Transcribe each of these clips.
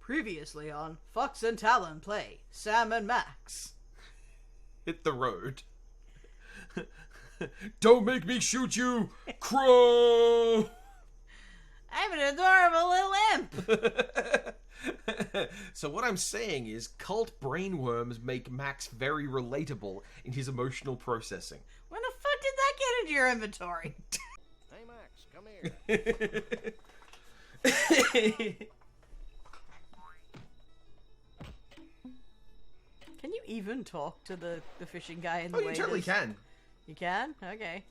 Previously on Fox and Talon play Sam and Max. Hit the road. Don't make me shoot you, Crow! I'm an adorable little imp! So what I'm saying is cult brainworms make Max very relatable in his emotional processing. When the fuck did that get into your inventory? Hey Max, come here. Can you even talk to the fishing guy in the Oh, way you totally can. You can? Okay.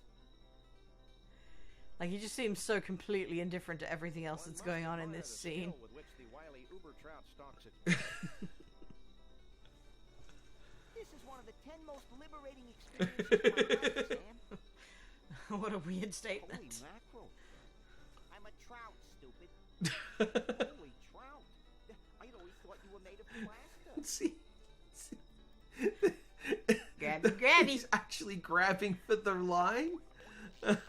Like, he just seems so completely indifferent to everything else that's going on in this scene. This is one of the 10 most liberating experiences of my life, Sam. What a weird statement. Holy mackerel. I'm a trout, stupid. Holy trout. I'd always thought you were made of plaster. See? Grabby. He's actually grabbing for the line. And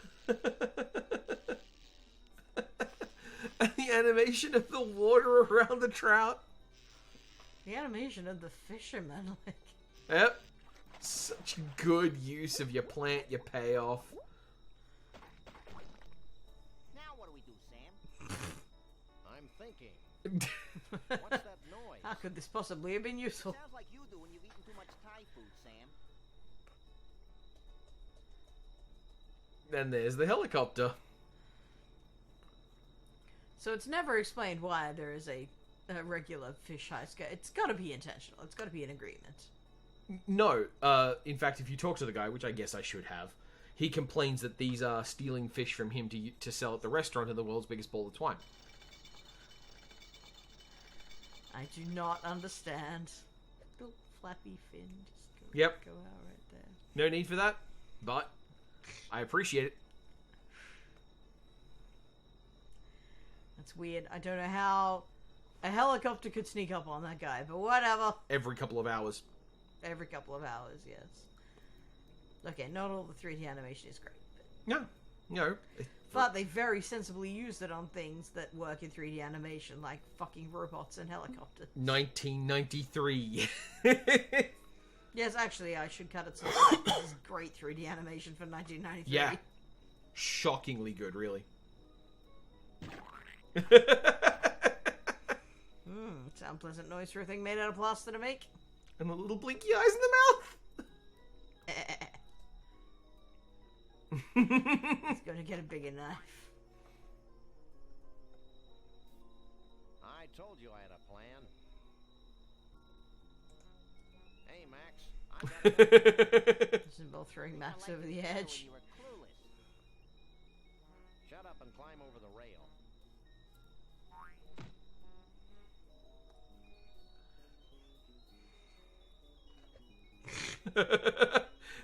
the animation of the water around the trout. The animation of the fisherman, like... Yep. Such good use of your plant, your payoff. Now what do we do, Sam? I'm thinking. What's that noise? How could this possibly have been useful? Sounds like you do when you've eaten too much Thai food, Sam. And there's the helicopter. So it's never explained why there is a regular fish heist guy. It's got to be intentional. It's got to be an agreement. No. In fact, if you talk to the guy, which I guess I should have, he complains that these are stealing fish from him to sell at the restaurant in the world's biggest ball of twine. I do not understand. Little flappy fin just go out right there. No need for that, but I appreciate it. That's weird. I don't know how a helicopter could sneak up on that guy, but whatever. Every couple of hours. Every couple of hours, yes. Okay, not all the 3D animation is great. No. But they very sensibly used it on things that work in 3D animation, like fucking robots and helicopters. 1993. Yes, actually, I should cut it so this is great 3D animation for 1993. Yeah. Shockingly good, really. Sound pleasant noise for a thing made out of plaster to make. And the little blinky eyes in the mouth. He's gonna get a bigger knife. I told you I had a plan. Hey, Max. This is both throwing Max over the edge. You were clueless. Shut up and climb over the rail.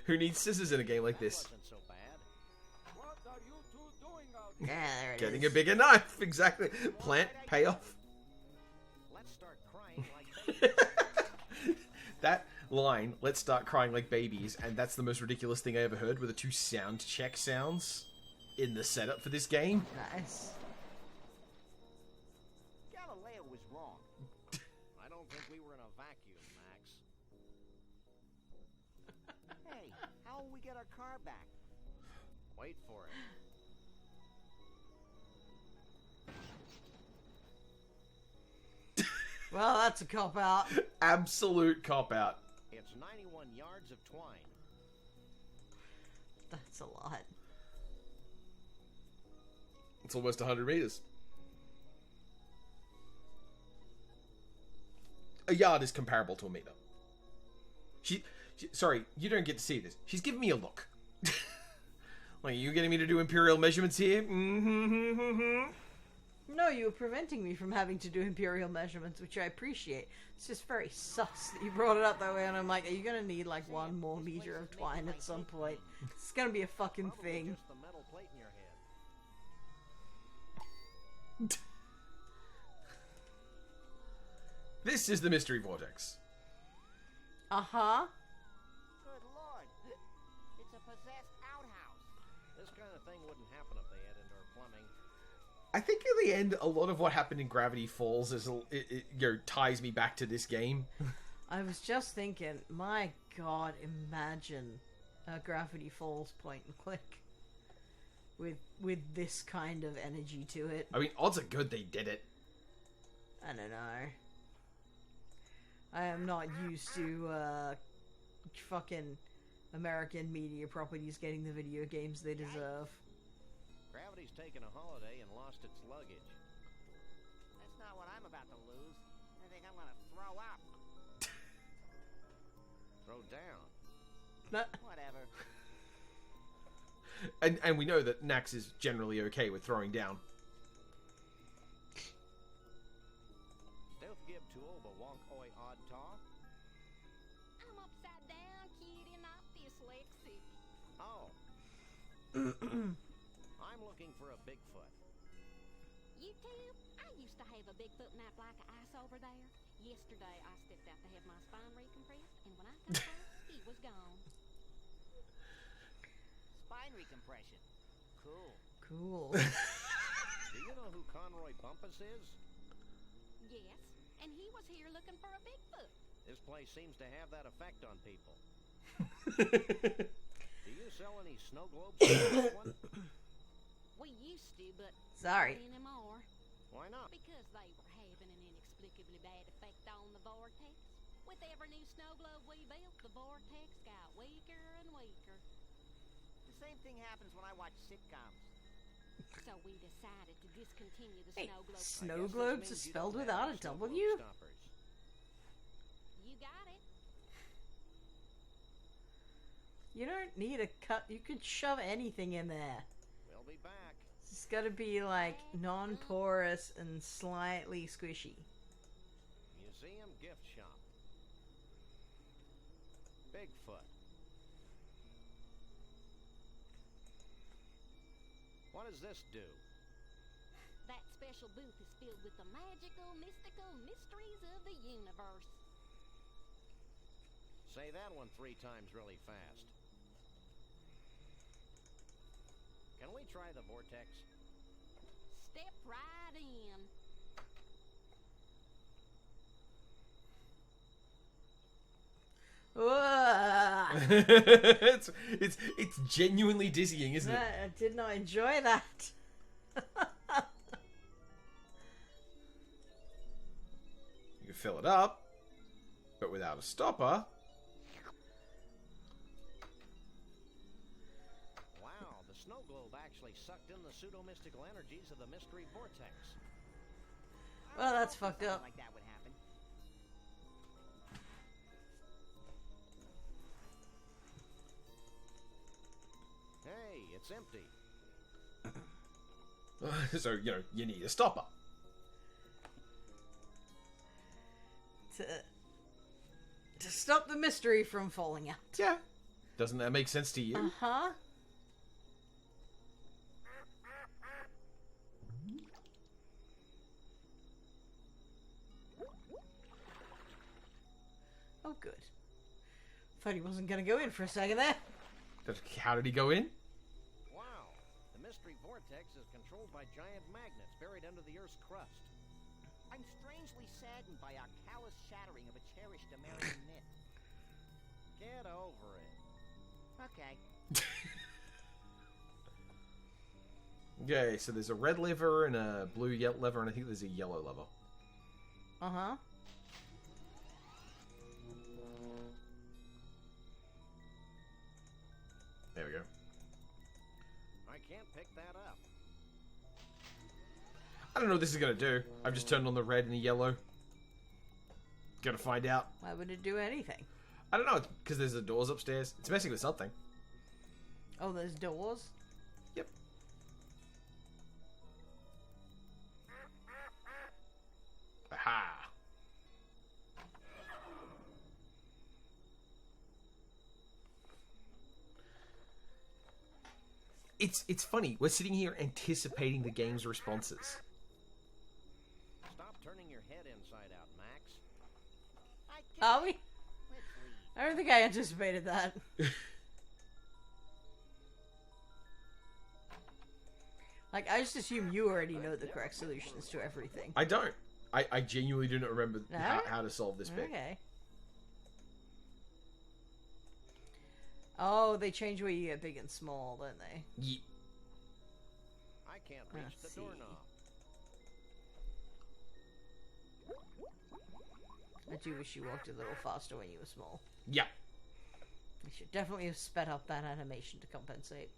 Who needs scissors in a game like this? Wasn't so bad. What are you two doing out Yeah, there it Getting is. a bigger knife, exactly. Plant, payoff. Let's start crying like babies. That line, let's start crying like babies, and that's the most ridiculous thing I ever heard, were the two sound check sounds in the setup for this game. Nice. Galileo was wrong. I don't think we were in a vacuum, Max. Hey, how will we get our car back? Wait for it. Well, that's a cop-out. Absolute cop-out. It's 91 yards of twine. That's a lot. It's almost 100 meters. A yard is comparable to a meter. Sorry, you don't get to see this. She's giving me a look. Like, are you getting me to do imperial measurements here? No, you were preventing me from having to do imperial measurements, which I appreciate. It's just very sus that you brought it up that way, and I'm like, are you gonna need like 1 more meter of twine at some point? It's gonna be a fucking thing. Just the metal plate in your head. This is the mystery vortex. Uh-huh. Good lord. It's a possessed outhouse. This kind of thing wouldn't happen if they had indoor plumbing. I think in the end, a lot of what happened in Gravity Falls is ties me back to this game. I was just thinking, my god, imagine a Gravity Falls point and click with this kind of energy to it. I mean, odds are good they did it. I don't know. I am not used to fucking American media properties getting the video games they deserve. Gravity's taken a holiday and lost its luggage. That's not what I'm about to lose. I think I'm gonna throw up. Throw down. Whatever. And we know that Nax is generally okay with throwing down. Don't give to old but wonk oi odd taw. I'm upside down, kitty, not dyslexic. Oh. I'm looking for a Bigfoot. You too? I used to have a Bigfoot nap like an ice over there. Yesterday, I stepped out to have my spine recompressed, and when I got back, he was gone. Spine recompression. Cool. Cool. Do you know who Conroy Bumpus is? Yes, and he was here looking for a Bigfoot. This place seems to have that effect on people. Do you sell any snow globes for this one? We used to, but Sorry. not anymore. Why not? Because they were having an inexplicably bad effect on the vortex. With every new snow globe we built, the vortex got weaker and weaker. The same thing happens when I watch sitcoms. So we decided to discontinue the Hey, snow globe. snow I guess this globes means is you spelled don't have without any a snow globe W? stoppers. You got it. You don't need a cut. You could shove anything in there. We'll be back. It's got to be like non-porous and slightly squishy. Museum gift shop. Bigfoot. What does this do? That special booth is filled with the magical, mystical mysteries of the universe. Say that one 3 times really fast. Can we try the vortex? Step right in. it's genuinely dizzying, isn't it? I did not enjoy that. You can fill it up, but without a stopper. Wow, the snow globe actually sucked in the pseudo-mystical energies of the mystery vortex. Well, that's fucked Something up. like that would happen. Hey, it's empty. So, you need a stopper. To stop the mystery from falling out. Yeah. Doesn't that make sense to you? Uh-huh. Oh, good. Thought he wasn't gonna go in for a second there. How did he go in? Wow, the mystery vortex is controlled by giant magnets buried under the Earth's crust. I'm strangely saddened by our callous shattering of a cherished American myth. Get over it. Okay. Okay, so there's a red lever and a blue lever, and I think there's a yellow lever. Uh-huh. There we go. I can't pick that up. I don't know what this is gonna do. I've just turned on the red and the yellow. Gotta find out. Why would it do anything? I don't know, it's because there's the doors upstairs. It's messing with something. Oh, there's doors? Yep. Aha! It's funny. We're sitting here anticipating the game's responses. Stop turning your head inside out, Max. I can't. Are we? Let's leave. I don't think I anticipated that. Like, I just assume you already know the correct solutions to everything. I don't. I genuinely do not remember No? how to solve this bit. Okay. Oh, they change where you get big and small, don't they? Ye- I can't reach Let's the see. doorknob. I do wish you walked a little faster when you were small. yeah. You should definitely have sped up that animation to compensate.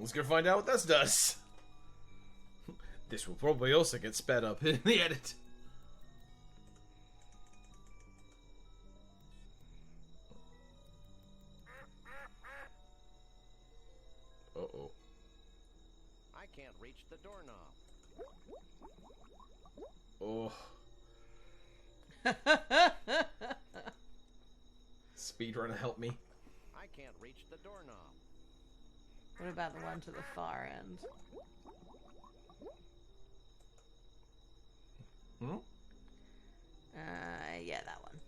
Let's go find out what this does. This will probably also get sped up in the edit. Uh-oh. I can't reach the doorknob. Oh. Speedrunner, help me. I can't reach the doorknob. What about the one to the far end? Hmm? Yeah, that one.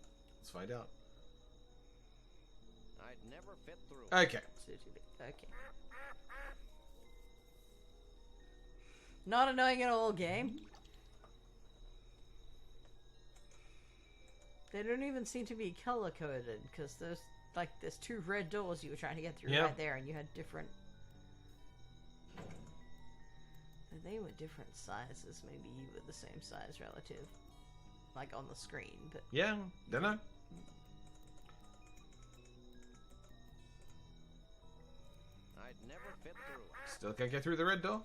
Let's find out. I'd never fit through. Okay. Okay. Not annoying at all, game. They don't even seem to be color coded because there's two red doors you were trying to get through Yeah. right there, and you had different. They were different sizes. Maybe you were the same size relative, like on the screen, but Yeah, don't know. I'd never fit through. Still can't get through the red door.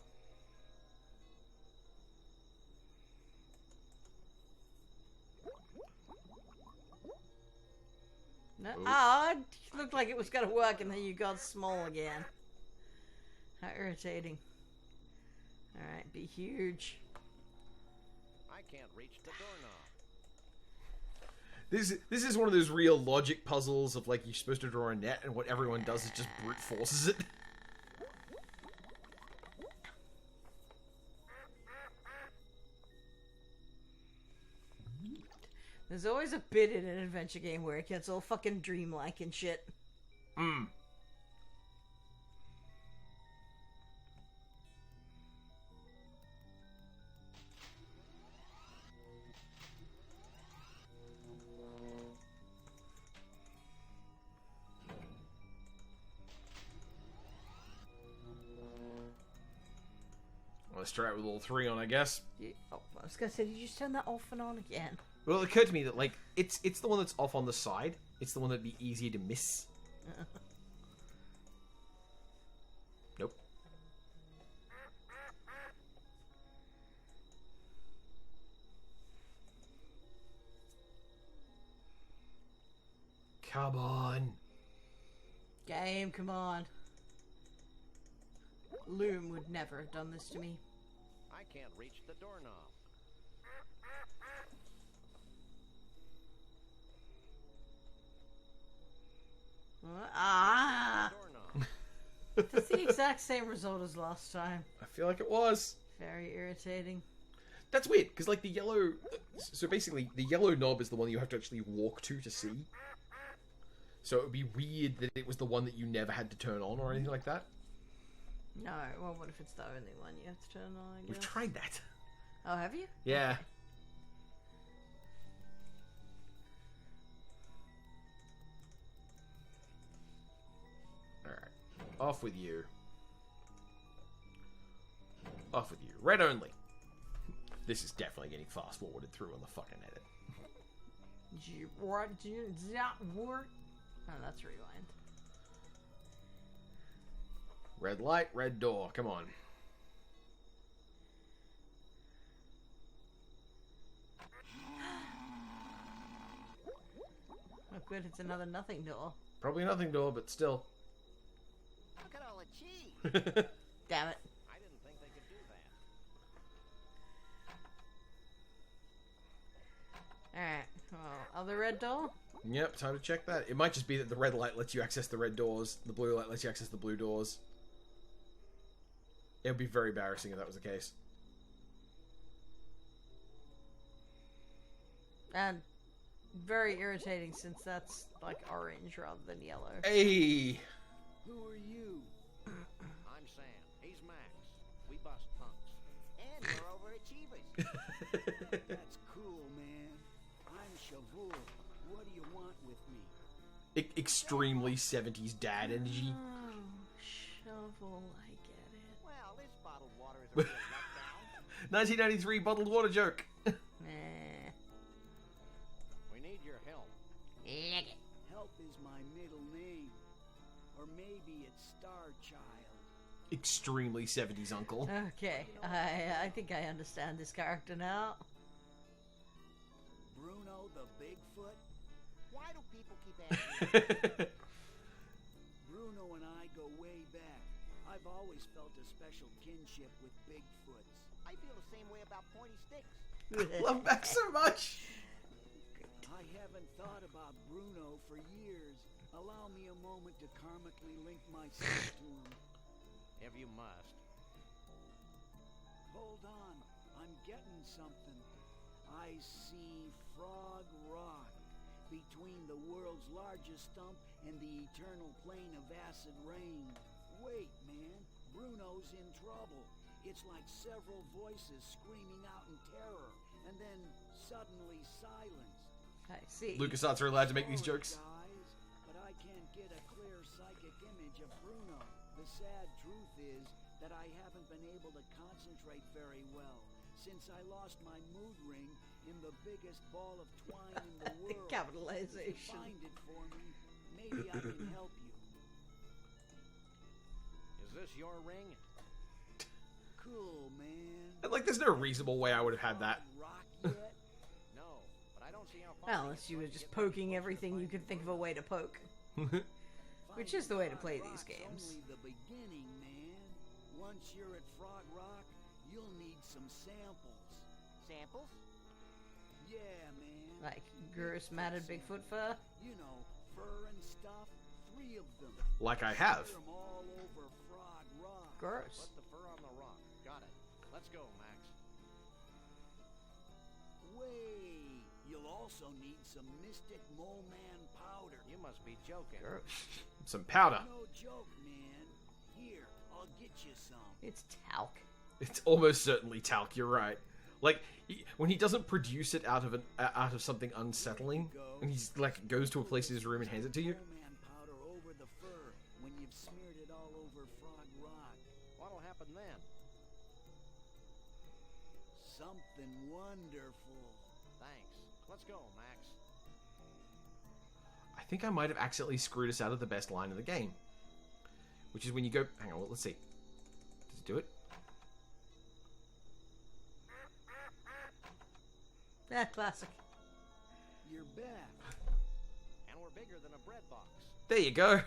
no. Ooh. Ah, it looked like it was gonna work, and then you got small again. How irritating. All right, be huge. I can't reach the doorknob. This is one of those real logic puzzles of like you're supposed to draw a net and what everyone does is just brute forces it. There's always a bit in an adventure game where it gets all fucking dreamlike and shit. Mm. Let's try it with all three on, I guess. Oh, I was gonna say, did you just turn that off and on again? Well, it occurred to me that like it's the one that's off on the side. It's the one that'd be easier to miss. Nope. Come on. Game, come on. Loom would never have done this to me. I can't reach the doorknob. Ah! Doorknob. That's the exact same result as last time. I feel like it was. Very irritating. That's weird, because like the yellow... So basically, the yellow knob is the one you have to actually walk to see. So it would be weird that it was the one that you never had to turn on or anything like that. No, well, what if it's the only one you have to turn on, I We've guess? tried that. Oh, have you? Yeah. Alright. Off with you. Off with you. Red only. This is definitely getting fast forwarded through on the fucking edit. What? That work? Oh, that's rewind. Red light, red door. Come on. Oh, good, it's another nothing door. Probably nothing door, but still. Look at all the cheese. Damn it. I didn't think they could do that. Alright, well, other red door? Yep, time to check that. It might just be that the red light lets you access the red doors, the blue light lets you access the blue doors. It would be very embarrassing if that was the case. And very irritating since that's like orange rather than yellow. Hey! Who are you? I'm Sam. He's Max. We bust punks. And we're overachievers. That's cool, man. I'm Shavul. What do you want with me? Extremely 70s dad energy. Oh, shovel, I get it. Well, this bottled water is a real letdown. 1993 bottled water joke. Meh. We need your help. Help is my middle name. Or maybe it's Star Child. Extremely 70s uncle. Okay, I think I understand this character now. Bruno the Bigfoot? Why do people keep asking? Bruno and I go way back. I've always felt a special kinship with Bigfoots. I feel the same way about pointy sticks. Love Max so much. I haven't thought about Bruno for years. Allow me a moment to karmically link myself to him. If you must. Hold on, I'm getting something. I see Frog Rock, between the world's largest stump and the eternal plain of acid rain. Wait, man, Bruno's in trouble. It's like several voices screaming out in terror, and then suddenly silence. I see. LucasArts are allowed to make these Sorry, jokes. guys, but I can't get a clear psychic image of Bruno. The sad truth is that I haven't been able to concentrate very well since I lost my mood ring in the biggest ball of twine in the world. Capitalization. Find it for me. Maybe I can help you. Is this your ring? Cool, man. And, like, there's no reasonable way I would have had that. Rock yet? No, but I don't see how far Well, unless you were just poking everything you could think of a way to poke. Which is the way to play these games. Only the beginning, man. Once you're at Frog Rock, you'll need some samples. Samples? Yeah, man. Like gross matted Bigfoot fur. You know, fur and stuff. 3 of them. Like I have. Put 'em all over Frog Rock. Gross. Put the fur on the rock. Got it. Let's go, Max. Wait, you'll also need some Mystic Mole Man powder. You must be joking. Gross. Some powder. No joke, man. Here, I'll get you some. It's talc. It's almost certainly talc. You're right. Like when he doesn't produce it out of something unsettling, and he's like goes to a place in his room and hands it to you. Mole Man powder over the fur when you've smeared it all over Frog Rock. What'll happen then? Something wonderful. Thanks. Let's go, Max. I think I might have accidentally screwed us out of the best line of the game, which is when you go. Hang on, well, let's see. Does it do it? Yeah, classic. You're back. And we're bigger than a bread box. There you go.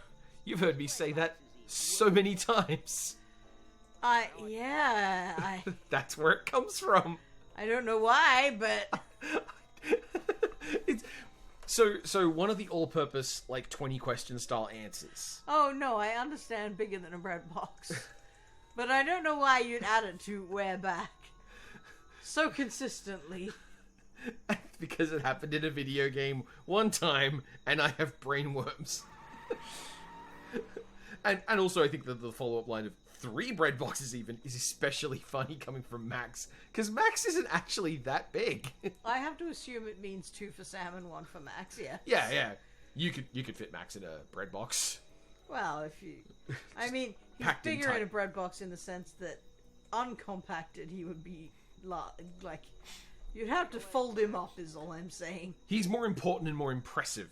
You've heard me say that so many times. Yeah, That's where it comes from. I don't know why, but It's so one of the all-purpose like 20 question style answers. oh no, I understand bigger than a bread box. But I don't know why you'd add it to where back so consistently. Because it happened in a video game one time, and I have brainworms. and also, I think that the follow-up line of 3 bread boxes even is especially funny coming from Max, because Max isn't actually that big. I have to assume it means 2 for Sam and 1 for Max, yeah. Yeah. You could fit Max in a bread box. Well, if you... I mean, he's Packed in bigger in tight. a bread box in the sense that uncompacted he would be like... You'd have to fold him up is all I'm saying. He's more important and more impressive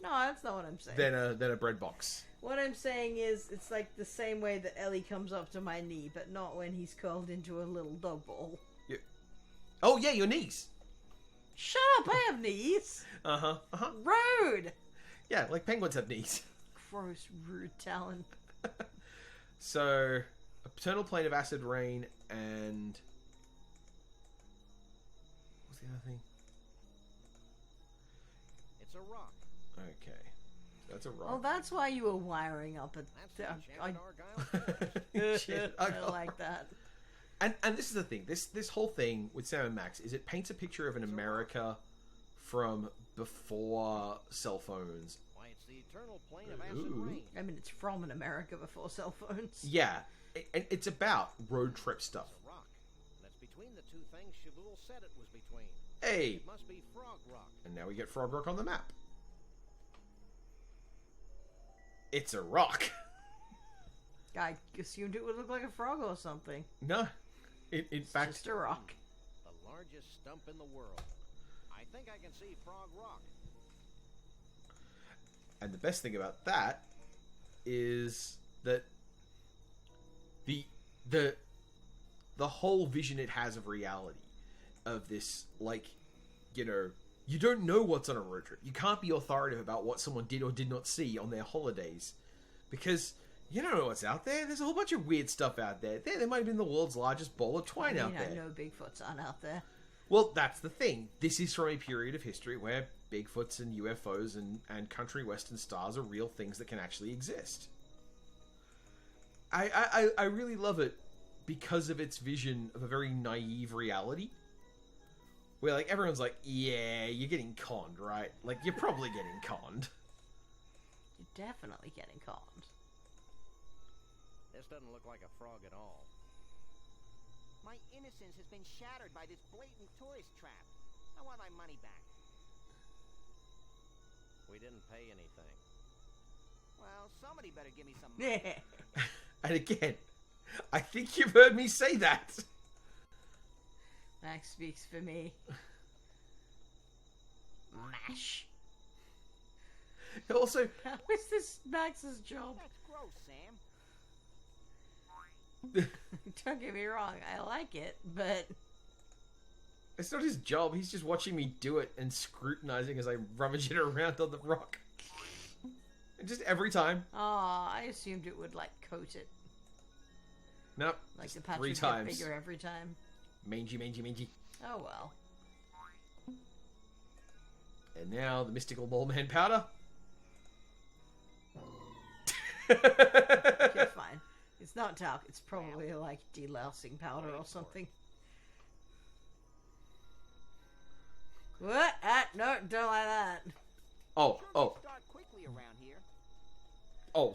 No, that's not what I'm saying. than a bread box. What I'm saying is, it's like the same way that Ellie comes up to my knee, but not when he's curled into a little dog ball. Oh yeah, your knees. Shut up, I have knees! Uh-huh. Rude! Yeah, like penguins have knees. Gross, rude Talen. So, a paternal plane of acid rain and... What's the other thing? It's a rock. Okay. That's a Oh, rock. that's why you were wiring up at. That's I, Argyle. I like that. And this is the thing. This whole thing with Sam and Max is it paints a picture of an America from before cell phones. Why, it's the eternal plane of acid Ooh. rain. I mean, it's from an America before cell phones. Yeah, and it's about road trip stuff. It's a rock. And it's between the two things Shavul said it was between. Hey, It must be Frog Rock. and now we get Frog Rock on the map. It's a rock. I assumed it would look like a frog or something. No, in It's fact, just a rock. The largest stump in the world. I think I can see Frog Rock. and the best thing about that is that the whole vision it has of reality, of this, like, you know, you don't know what's on a road trip. You can't be authoritative about what someone did or did not see on their holidays, because you don't know what's out there. There's a whole bunch of weird stuff out there. There might have been the world's largest ball of twine out there. I know Bigfoots aren't out there. Well, that's the thing. This is from a period of history where Bigfoots and UFOs and country western stars are real things that can actually exist. I really love it because of its vision of a very naive reality. Where, like, everyone's like, yeah, you're getting conned, right? Like, you're probably getting conned. You're definitely getting conned. This doesn't look like a frog at all. My innocence has been shattered by this blatant tourist trap. I want my money back. We didn't pay anything. Well, somebody better give me some money. And again, I think you've heard me say that. Max speaks for me. Mash. Also, How is this Max's job? That's gross, Sam. Don't get me wrong, I like it, but it's not his job. He's just watching me do it and scrutinizing as I rummage it around on the rock. And just every time. I assumed it would like coat it, Nope. like just the patch 3 would times. get bigger every time. Mangy, mangy, mangy. Oh well. And now the mystical mole man powder. Okay, fine. It's not talc. It's probably like delousing powder or something. What? No, don't like that. Oh, Sure gets dark quickly around here.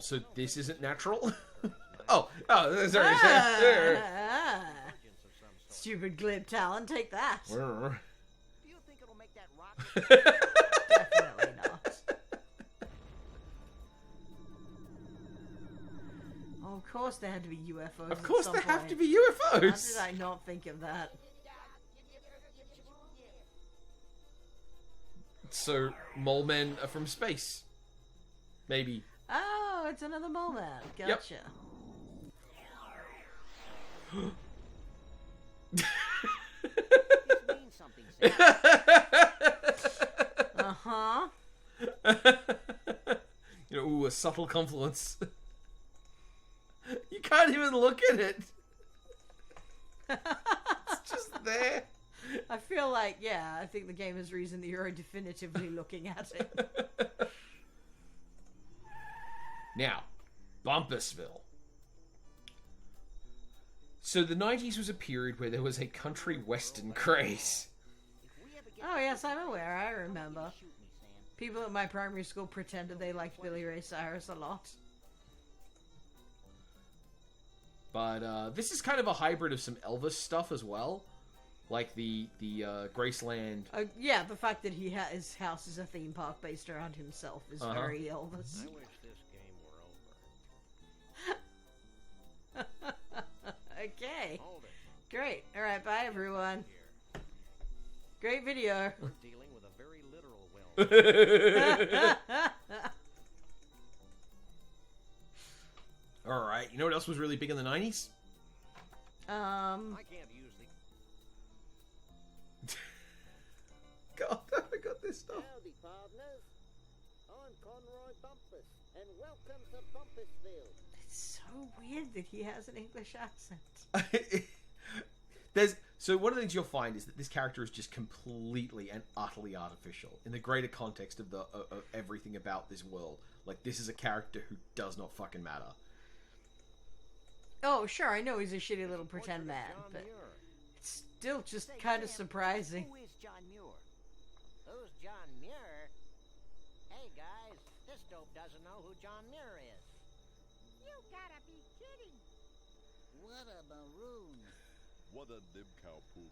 so this isn't natural? sorry. Ah, Origins of some sort. stupid glib talent, take that. Do you think it'll make that rock? Definitely not. Oh, of course there had to be UFOs. Of course at there some have point. to be How did UFOs. I not think of that? So, mole men are from space. Maybe. Oh, it's another mole man. Gotcha. This means something, Sam. Uh-huh. You know, ooh, a subtle confluence. You can't even look at it. It's just there. I feel like, yeah, I think the game has reason that you're definitively looking at it. Now, Bumpusville. So the 90s was a period where there was a country western craze. If we ever get Oh, yes, I'm aware. I remember. shoot me, Sam. People at my primary school pretended they liked Billy Ray Cyrus a lot. But this is kind of a hybrid of some Elvis stuff as well. Like the Graceland. Yeah, the fact that his house is a theme park based around himself is very Elvis. I wish this game were over. Okay, Hold it. great. All right, bye everyone. Here. Great video. We're dealing with a very literal well. Alright, you know what else was really big in the 90s? I can't use the... God, I forgot this stuff. Howdy, partners. I'm Conroy Bumpus, and welcome to Bumpusville. It's so weird that he has an English accent. So one of the things you'll find is that this character is just completely and utterly artificial in the greater context of of everything about this world. Like, this is a character who does not fucking matter. Oh, sure, I know he's a shitty little pretend man, but it's still just kind of surprising. Who is John Muir? Who's John Muir? Hey guys, this dope doesn't know who John Muir is. You gotta be kidding. What a maroon. What a dim cow poop.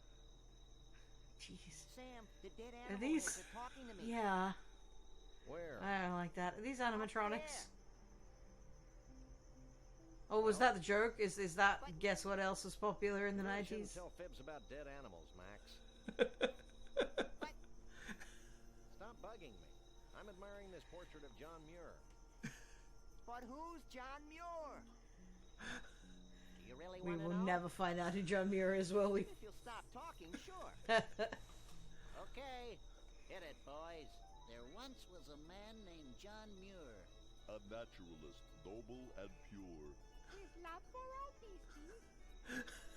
Jeez. Sam, the dead Are animal these... heads are talking to me. Yeah, Where? I don't like that. Are these animatronics? Yeah. Oh, was that the joke? Is that guess what else was popular in the You really shouldn't 90s? tell fibs about dead animals, Max. Stop bugging me. I'm admiring this portrait of John Muir. But who's John Muir? Do you really We want to will know? never find out who John Muir is, will we? If you'll stop talking, sure. Okay, hit it, boys. There once was a man named John Muir. A naturalist, noble and pure. His love for all species.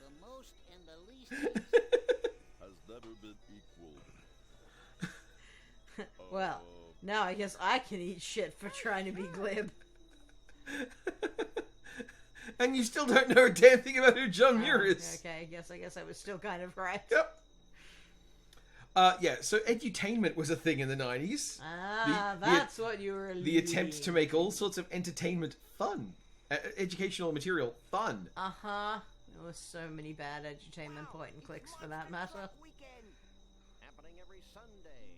The most and the least Has never been equaled. Well, now I guess I can eat shit for trying to be glib. And you still don't know a damn thing about who John Muir is. Okay, I guess I was still kind of right. Yep. Yeah, so edutainment was a thing in the 90s. That's what you were The attempt to make all sorts of entertainment fun. Educational material fun. Uh-huh. There was so many bad edutainment point and clicks for that matter. Weekend. Happening every Sunday.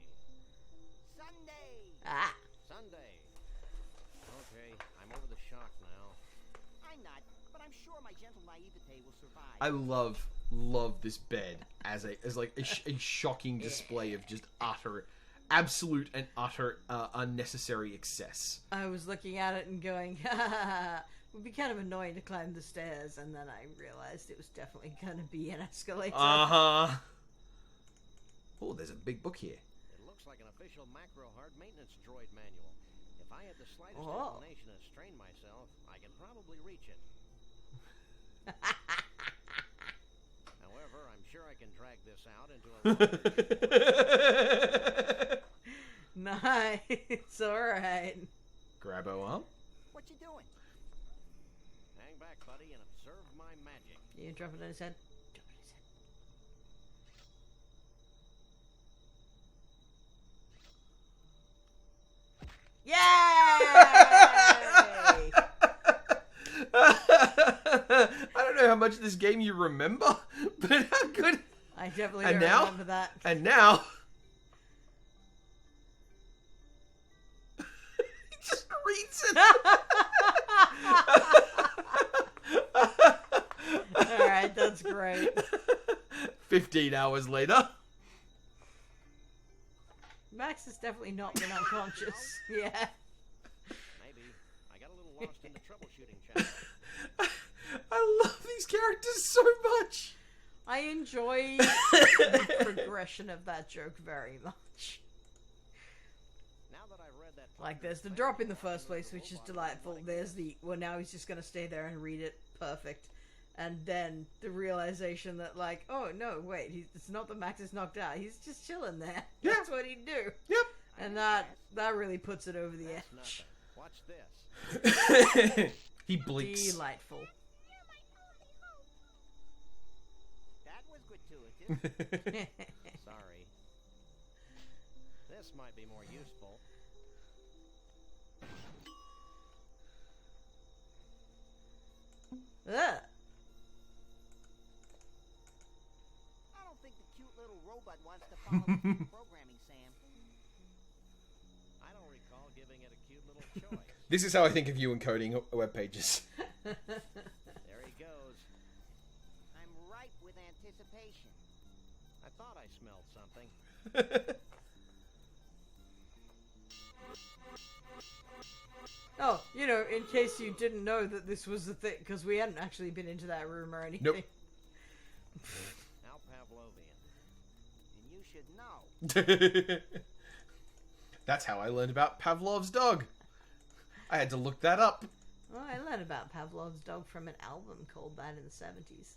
Sunday. Ah! Sunday. Okay, I'm over the shock now. I'm not, but I'm sure my gentle naivete will survive. I love this bed as like a shocking display of just absolute and utter unnecessary excess. I was looking at it and going, would be kind of annoying to climb the stairs, and then I realized it was definitely going to be an escalator. Uh-huh. Oh, there's a big book here. It looks like an official macro hard maintenance droid manual. If I had the slightest Oh. inclination to strain myself, I could probably reach it. However, I'm sure I can drag this out into a Nice, alright. Grabo arm. What you doing? Hang back, buddy, and observe my magic. You drop it on his head. Drop it on his head. Yay! I don't know how much of this game you remember, but how good. I definitely And don't now? remember that. And now. He just reads it. Alright, that's great. 15 hours later. Max has definitely not been unconscious. Yeah. Maybe. I got a little lost in the troubleshooting chapter. I love these characters so much. I enjoy the progression of that joke very much. Now that I've read that Like, there's the drop in the first place, which is delightful. There's the, well, now he's just gonna stay there and read it. Perfect. And then the realization that, like, oh, no, wait, it's not that Max is knocked out. He's just chilling there. Yeah. That's what he'd do. Yep. And that really puts it over the That's edge. nothing. Watch this. He blinks. Delightful. That was gratuitous. Sorry. This might be more useful. Ugh. I don't think the cute little robot wants to follow the programming, Sam. I don't recall giving it a cute little choice. This is how I think of you encoding web pages. There he goes. I'm ripe with anticipation. I thought I smelled something. Oh, you know, in case you didn't know that this was the thing, because we hadn't actually been into that room or anything. Nope. Now Pavlovian. And you should know. That's how I learned about Pavlov's dog. I had to look that up. Well, I learned about Pavlov's dog from an album called that in the 70s.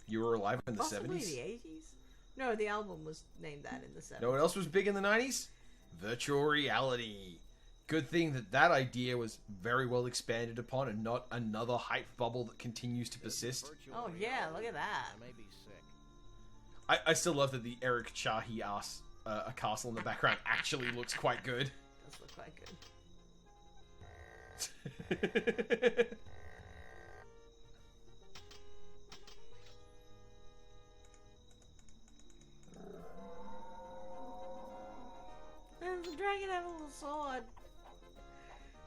You were alive in the Possibly 70s? the 80s? No, the album was named that in the 70s. Know what else was big in the 90s? Virtual reality. Good thing that idea was very well expanded upon and not another hype bubble that continues to persist. Oh yeah, look at that. I may be sick. I still love that the Eric Chahi ass a castle in the background actually looks quite good. Does look quite good. And the dragon have a little sword.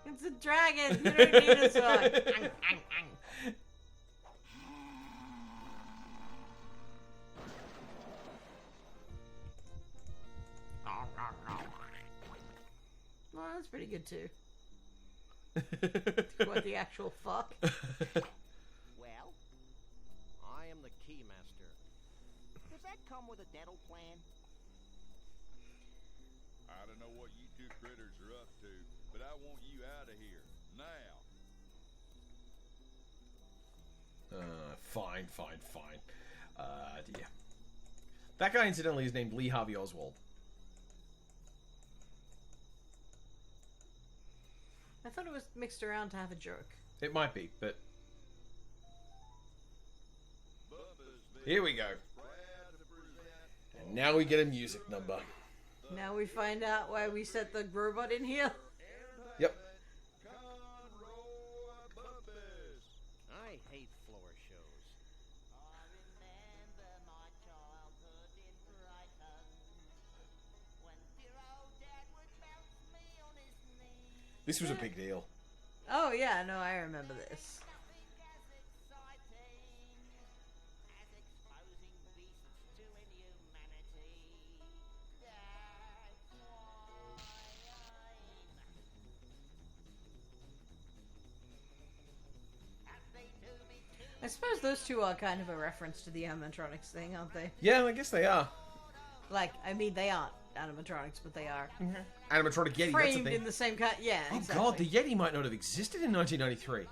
It's a dragon. You don't need a sword. Well, that's pretty good too. What the actual fuck? Well, I am the keymaster. does that come with a dental plan? I don't know what you two critters are up to, but I want you out of here. Now. Fine. Dear. That guy, incidentally, is named Lee Harvey Oswald. I thought it was mixed around to have a joke. It might be, but... Here we go. And now we get a music number. Now we find out why we set the robot in here. Yep. I hate floor shows. This was a big deal. Oh yeah, no, I remember this. I suppose those two are kind of a reference to the animatronics thing, aren't they? Yeah, I guess they are. Like, I mean, they aren't animatronics, but they are Animatronic Yeti, that's the framed thing. in the same kind. Yeah, Oh exactly. god, the Yeti might not have existed in 1993.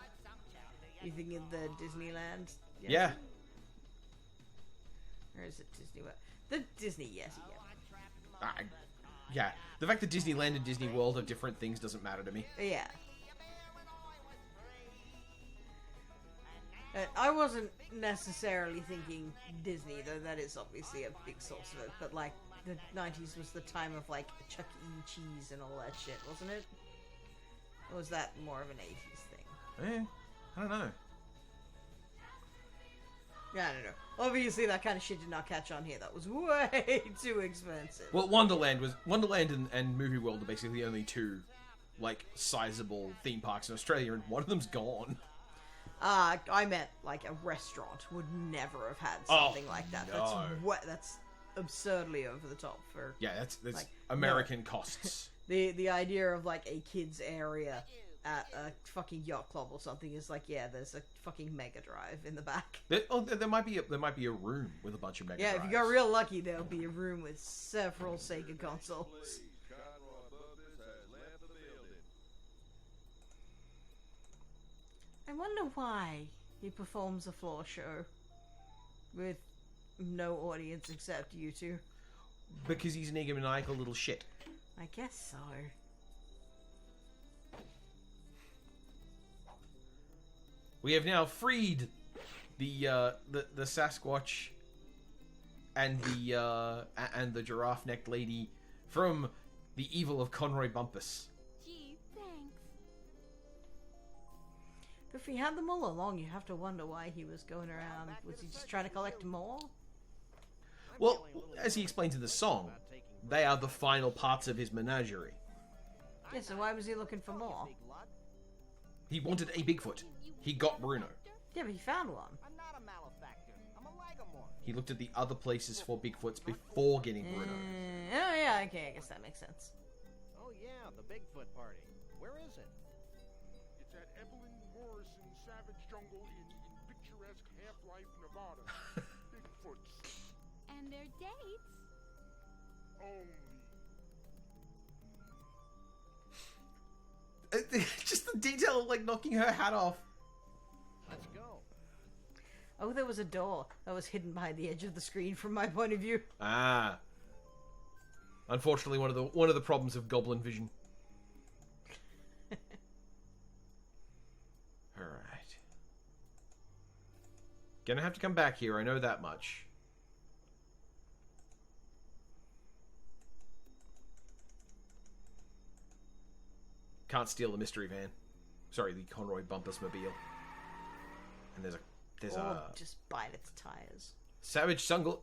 You think of the Disneyland? Yeah. Or is it Disney World? The Disney Yeti, yeah. Yeah. The fact that Disneyland and Disney World are different things doesn't matter to me. Yeah. I wasn't necessarily thinking Disney, though that is obviously a big source of it, but like, the 90s was the time of like Chuck E. Cheese and all that shit, wasn't it? Or was that more of an 80s thing? I don't know. Yeah, I don't know. Obviously that kind of shit did not catch on here. That was way too expensive. Well, Wonderland and Movie World are basically the only two, like, sizable theme parks in Australia, and one of them's gone. I meant like a restaurant would never have had something like that. no. That's absurdly over the top for Yeah, that's like, American costs. the idea of like a kids area at a fucking yacht club or something is like, yeah, there's a fucking Mega Drive in the back. There might be a room with a bunch of Mega Yeah, Drives. if you got real lucky, there'll be a room with several Sega consoles. I wonder why he performs a floor show with no audience except you two. Because he's an egomaniacal little shit. I guess so. We have now freed the Sasquatch and the giraffe-necked lady from the evil of Conroy Bumpus. Gee, thanks. But if he had them all along, you have to wonder why he was going around. Was he just trying to collect more? Well, as he explains in the song, they are the final parts of his menagerie. Yeah, so why was he looking for more? He wanted a Bigfoot. He got Bruno. Yeah, but he found one. I'm not a malefactor. I'm a lagomorph. He looked at the other places for Bigfoots before getting Bruno. Oh yeah, okay, I guess that makes sense. Oh yeah, the Bigfoot party. Where is it? It's at Evelyn Morrison Savage Jungle in picturesque Half-Life, Nevada. Bigfoots. And their dates? Only. Just the detail of, like, knocking her hat off. Let's go. Oh, there was a door that was hidden behind the edge of the screen from my point of view. Ah. Unfortunately, one of the problems of Goblin Vision. Alright. Gonna have to come back here, I know that much. Can't steal the mystery van. Sorry, the Conroy Bumpus Mobile. And there's Or a just bite its tires. Savage Jungle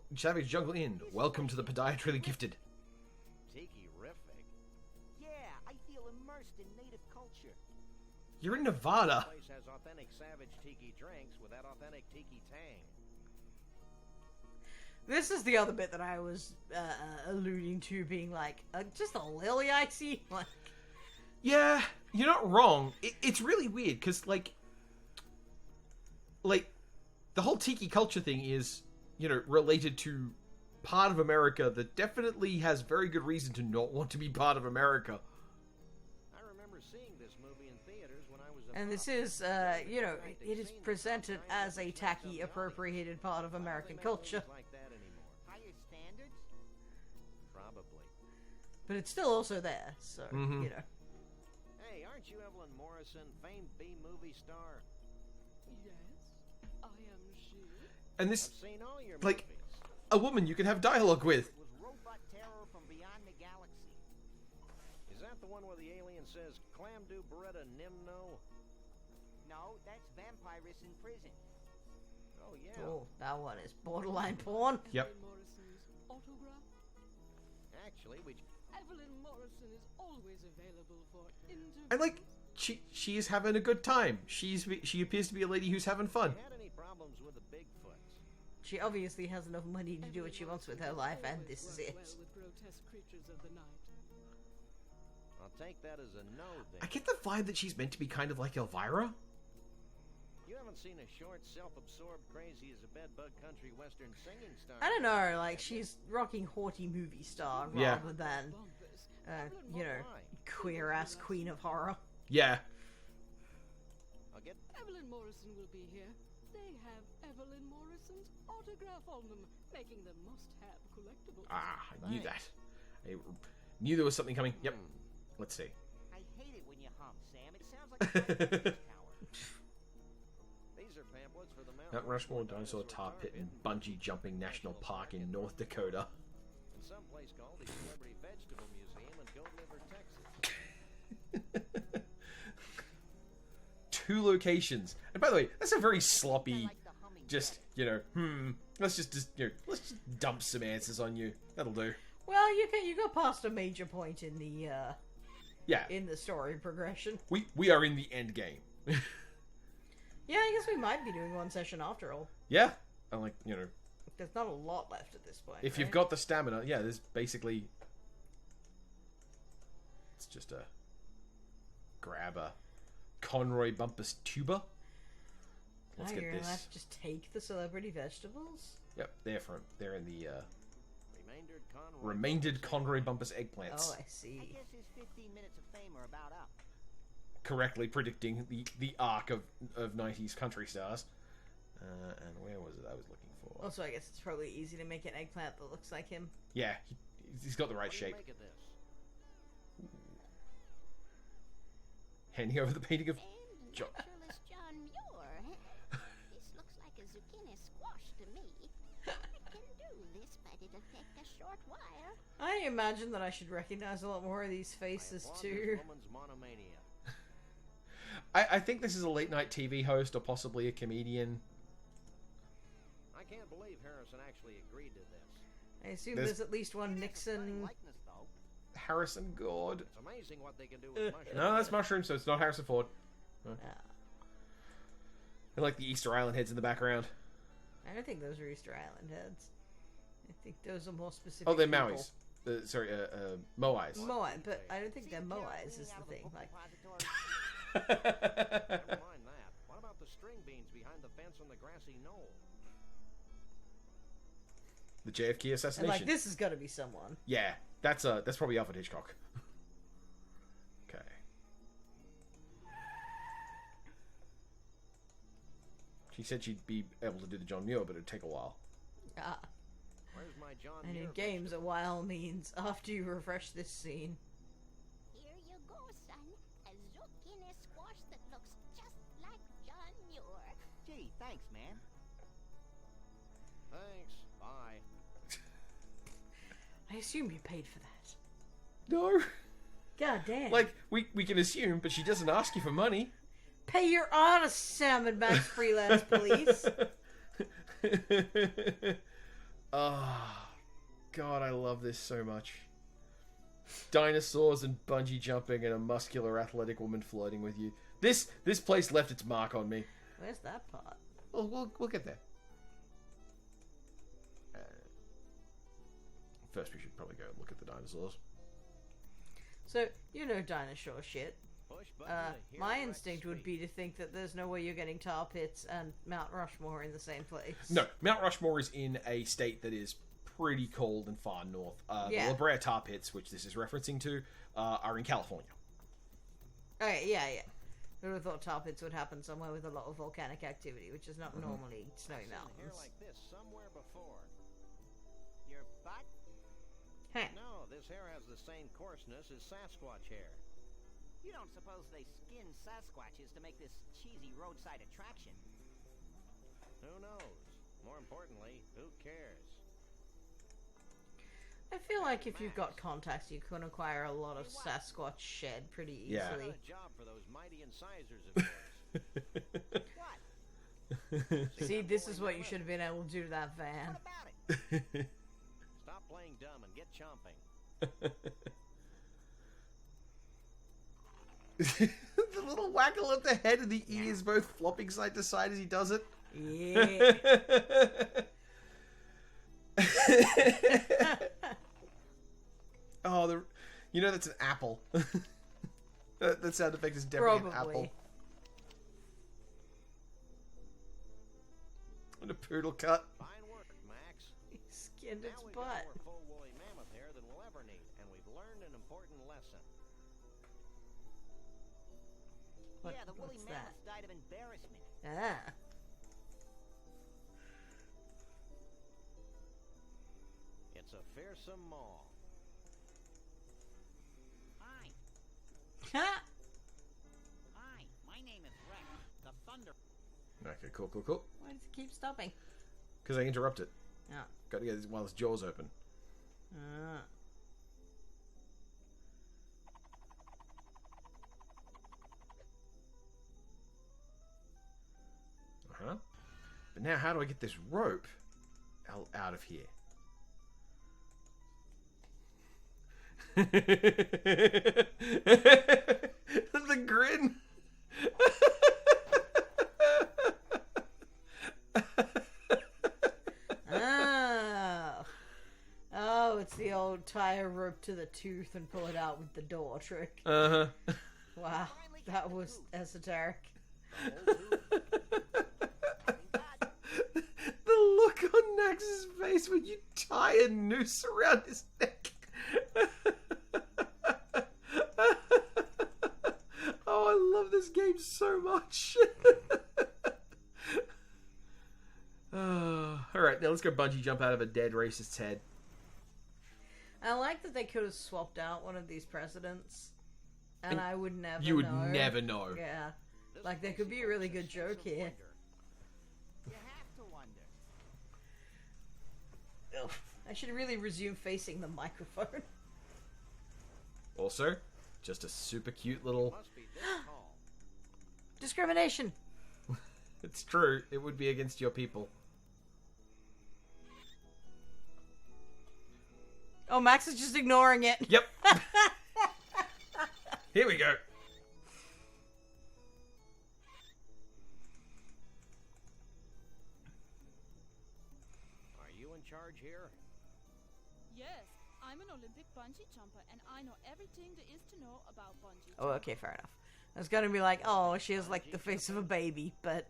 Inn. Welcome to the podiatrically gifted. Tiki-rific. Yeah, I feel immersed in native culture. You're in Nevada. The place has authentic savage tiki drinks with that authentic tiki tang. This is the other bit that I was alluding to, being like, just a little icy. Like, Yeah, you're not wrong. It's really weird because like the whole tiki culture thing is, you know, related to part of America that definitely has very good reason to not want to be part of America. I remember seeing this movie in theaters when I was a and this is, you know, it is presented as a tacky, appropriated part of American culture. like that anymore. Higher standards? Probably. But it's still also there, so, you know. Hey, aren't you Evelyn Morrison, famed B-movie star? Yes, I am she. And this, I've seen all your like, movies. a woman you can have dialogue with. Was robot terror from beyond the galaxy. Is that the one where the alien says, Clam do Beretta Nimno? No, that's Vampirus in prison. Oh, yeah. Oh, that one is borderline porn. Yep. Evelyn Morrison's autograph. Actually, we... Evelyn Morrison is always available for interviews. And like, she is having a good time. She appears to be a lady who's having fun. had any problems with the Bigfoots? She obviously has enough money to do what she wants with her life, and this is it. Well with grotesque creatures of the night. I'll take that as a no, then. I get the vibe that she's meant to be kind of like Elvira. You haven't seen a short, self-absorbed, crazy as a bedbug country western singing star. I don't know, like, she's rocking haughty movie star rather Yeah. than, Bumpers. you know, queer-ass queen of horror. Yeah. I'll get... Evelyn Morrison will be here. They have Evelyn Morrison's autograph on them, making them must-have collectibles. Ah, I knew that. I knew there was something coming. Yep. Let's see. I hate it when you hum, Sam. It sounds like a tower. These are pamphlets for the Mount Rushmore Dinosaur Tar Pit and Bungee Jumping National Park in North Dakota. And someplace called the Celebrity Vegetable Museum in Goat River, Texas. 2 locations. And by the way, that's a very sloppy, just, you know, let's just dump some answers on you. That'll do. Well, you got past a major point in the, Yeah. in the story progression. We are in the end game. Yeah, I guess we might be doing one session after all. Yeah. I'm like, you know, There's not a lot left at this point. if you've right? got the stamina, yeah, there's basically... Let's just grab a Conroy Bumpus tuba. Let's you're get gonna this. have to just take the celebrity vegetables? Yep, they're in the Remaindered Conroy Bumpus eggplants. Oh, I see. I guess his 15 minutes of fame are about up. Correctly predicting the arc of 90s country stars. And where was it I was looking for? Also, I guess it's probably easy to make an eggplant that looks like him. Yeah, he's got the right What do you shape. make of this? Handing over the painting of... And Jo- naturalist John Muir. This looks like a zucchini squash to me. I can do this, but it'll take a short while. I imagine that I should recognize a lot more of these faces I applaud too. this woman's monomania. I think this is a late night TV host or possibly a comedian. I can't believe Harrison actually agreed to this. I assume There's- there's at least one Stunning Nixon. likeness, though. Harrison Gord. It's amazing what they can do with mushrooms. No, that's Mushroom, so it's not Harrison Ford. Ah, I like the Easter Island heads in the background. I don't think those are Easter Island heads. I think those are more specific. Oh, they're people. Maui's. Moais. Moai, but I don't think they're Carol Moais cleaning is out the of a thing. book Like, repository. Never mind that. What about the string beans behind the fence on the grassy knoll? The JFK and assassination. like this has got to be someone. Yeah, that's probably Alfred Hitchcock. Okay. She said she'd be able to do the John Muir, but it'd take a while. Ah. Where's my John And in Muir games, a while means after you refresh this scene. Here you go, son. A zucchini squash that looks just like John Muir. Gee, thanks, man. Thanks. Bye. I assume you paid for that. No. God damn. Like, we can assume, but she doesn't ask you for money. Pay your honest Salmon Max freelance police. Oh, God, I love this so much. Dinosaurs and bungee jumping and a muscular athletic woman flirting with you. This place left its mark on me. Where's that part? We'll get there. First, we should probably go look at the dinosaurs. So, you know dinosaur shit. Push button to hear My direct instinct would speech. be to think that there's no way you're getting tar pits and Mount Rushmore in the same place. No, Mount Rushmore is in a state that is pretty cold and far north. Yeah. The La Brea tar pits, which this is referencing to, are in California. Okay, yeah. I would have thought tar pits would happen somewhere with a lot of volcanic activity, which is not normally snowy I've seen hair mountains. like this somewhere before. Your butt? Huh. No, this hair has the same coarseness as Sasquatch hair. You don't suppose they skin Sasquatches to make this cheesy roadside attraction? Who knows? More importantly, who cares? I feel like if you've got contacts, you can acquire a lot of Sasquatch shed pretty Yeah. easily. Not a job for those mighty incisors of yours. What? See, this is what you should have been able to do to that van. What about it? Stop playing dumb and get chomping. The little waggle of the head and the ears both flopping side to side as he does it. Yeah. Oh, you know that's an apple. That sound effect is definitely an apple. Probably. And a poodle cut. Fine work, Max. He skinned Now its we've got butt. more full woolly mammoth hair than we'll ever need, and we've learned an important lesson. Yeah, the woolly What's mammoth died of embarrassment. Ah. It's a fearsome maw. Hi. Ha! Hi. My name is Rex, the Thunder. Okay, cool. Why does it keep stopping? Because I interrupt it. Oh. Got to get while his jaw's open. Ah. Uh-huh. But now how do I get this rope out of here? The grin. Oh. Oh, it's the old tie a rope to the tooth and pull it out with the door trick. Uh-huh. Wow, that was esoteric. The look on Nax's face when you tie a noose around his neck. Oh, I love this game so much. Alright, now let's go bungee jump out of a dead racist's head. I like that they could have swapped out one of these presidents, and I would never You would know. never know. Yeah. Like, there could be a really good joke here. You have to wonder. I should really resume facing the microphone. Also, just a super cute little... Must be this tall. Discrimination! It's true, it would be against your people. Oh, Max is just ignoring it. Yep. Here we go. Are you in charge here? Yes, I'm an Olympic bungee jumper, and I know everything there is to know about bungee Oh, okay, fair enough. I was gonna be like, oh, she has like the face of a baby, but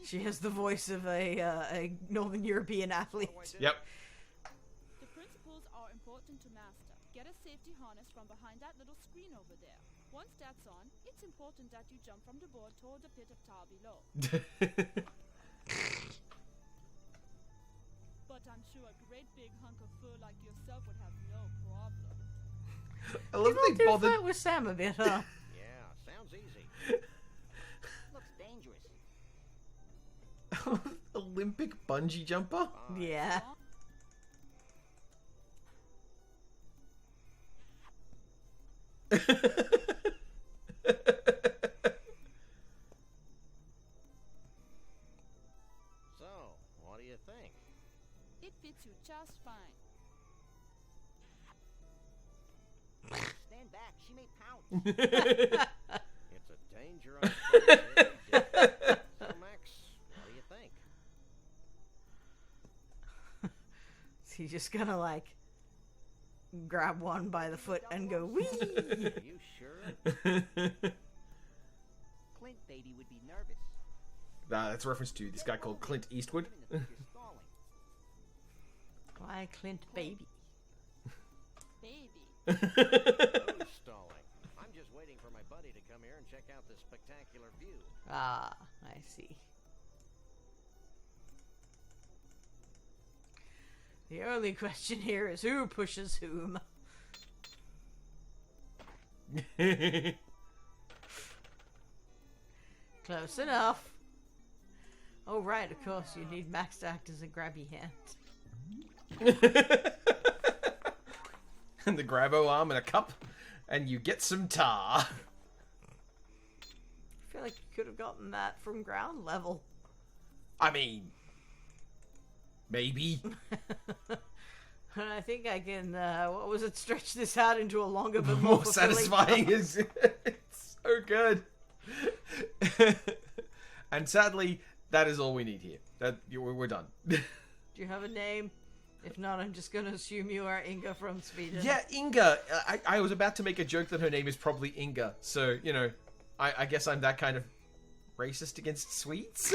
she has the voice of a Northern European athlete. Yep. The principles are important to master. Get a safety harness from behind that little screen over there. Once that's on, it's important that you jump from the board toward the pit of tar below. I'm sure a great big hunk of fur like yourself would have no problem. I love People they do bothered. flirt with Sam a bit, huh? Yeah, sounds easy. Looks dangerous. Olympic bungee jumper. Yeah. So, what do you think? It fits you just fine. Stand back. She may pounce. It's a danger on first every day. So, Max, what do you think? Is he just gonna, like, grab one by the foot and go, wee? Are you sure? Clint baby would be nervous. That's a reference to this guy called Clint Eastwood. You're stalling. Why Clint baby? Baby. Who's stalling? I'm just waiting for my buddy to come here and check out this spectacular view. Ah, I see. The only question here is who pushes whom. Close enough. Oh right, of course, you need Max to act as a grabby hand. And the grabo arm and a cup, and you get some tar. I feel like you could have gotten that from ground level. I mean, maybe. And I think I can, what was it, stretch this out into a longer but More more fulfilling satisfying time. is it's so good. And sadly, that is all we need here. We're done. Do you have a name? If not, I'm just going to assume you are Inga from Sweden. Yeah, Inga. I was about to make a joke that her name is probably Inga. So, you know, I guess I'm that kind of racist against Swedes.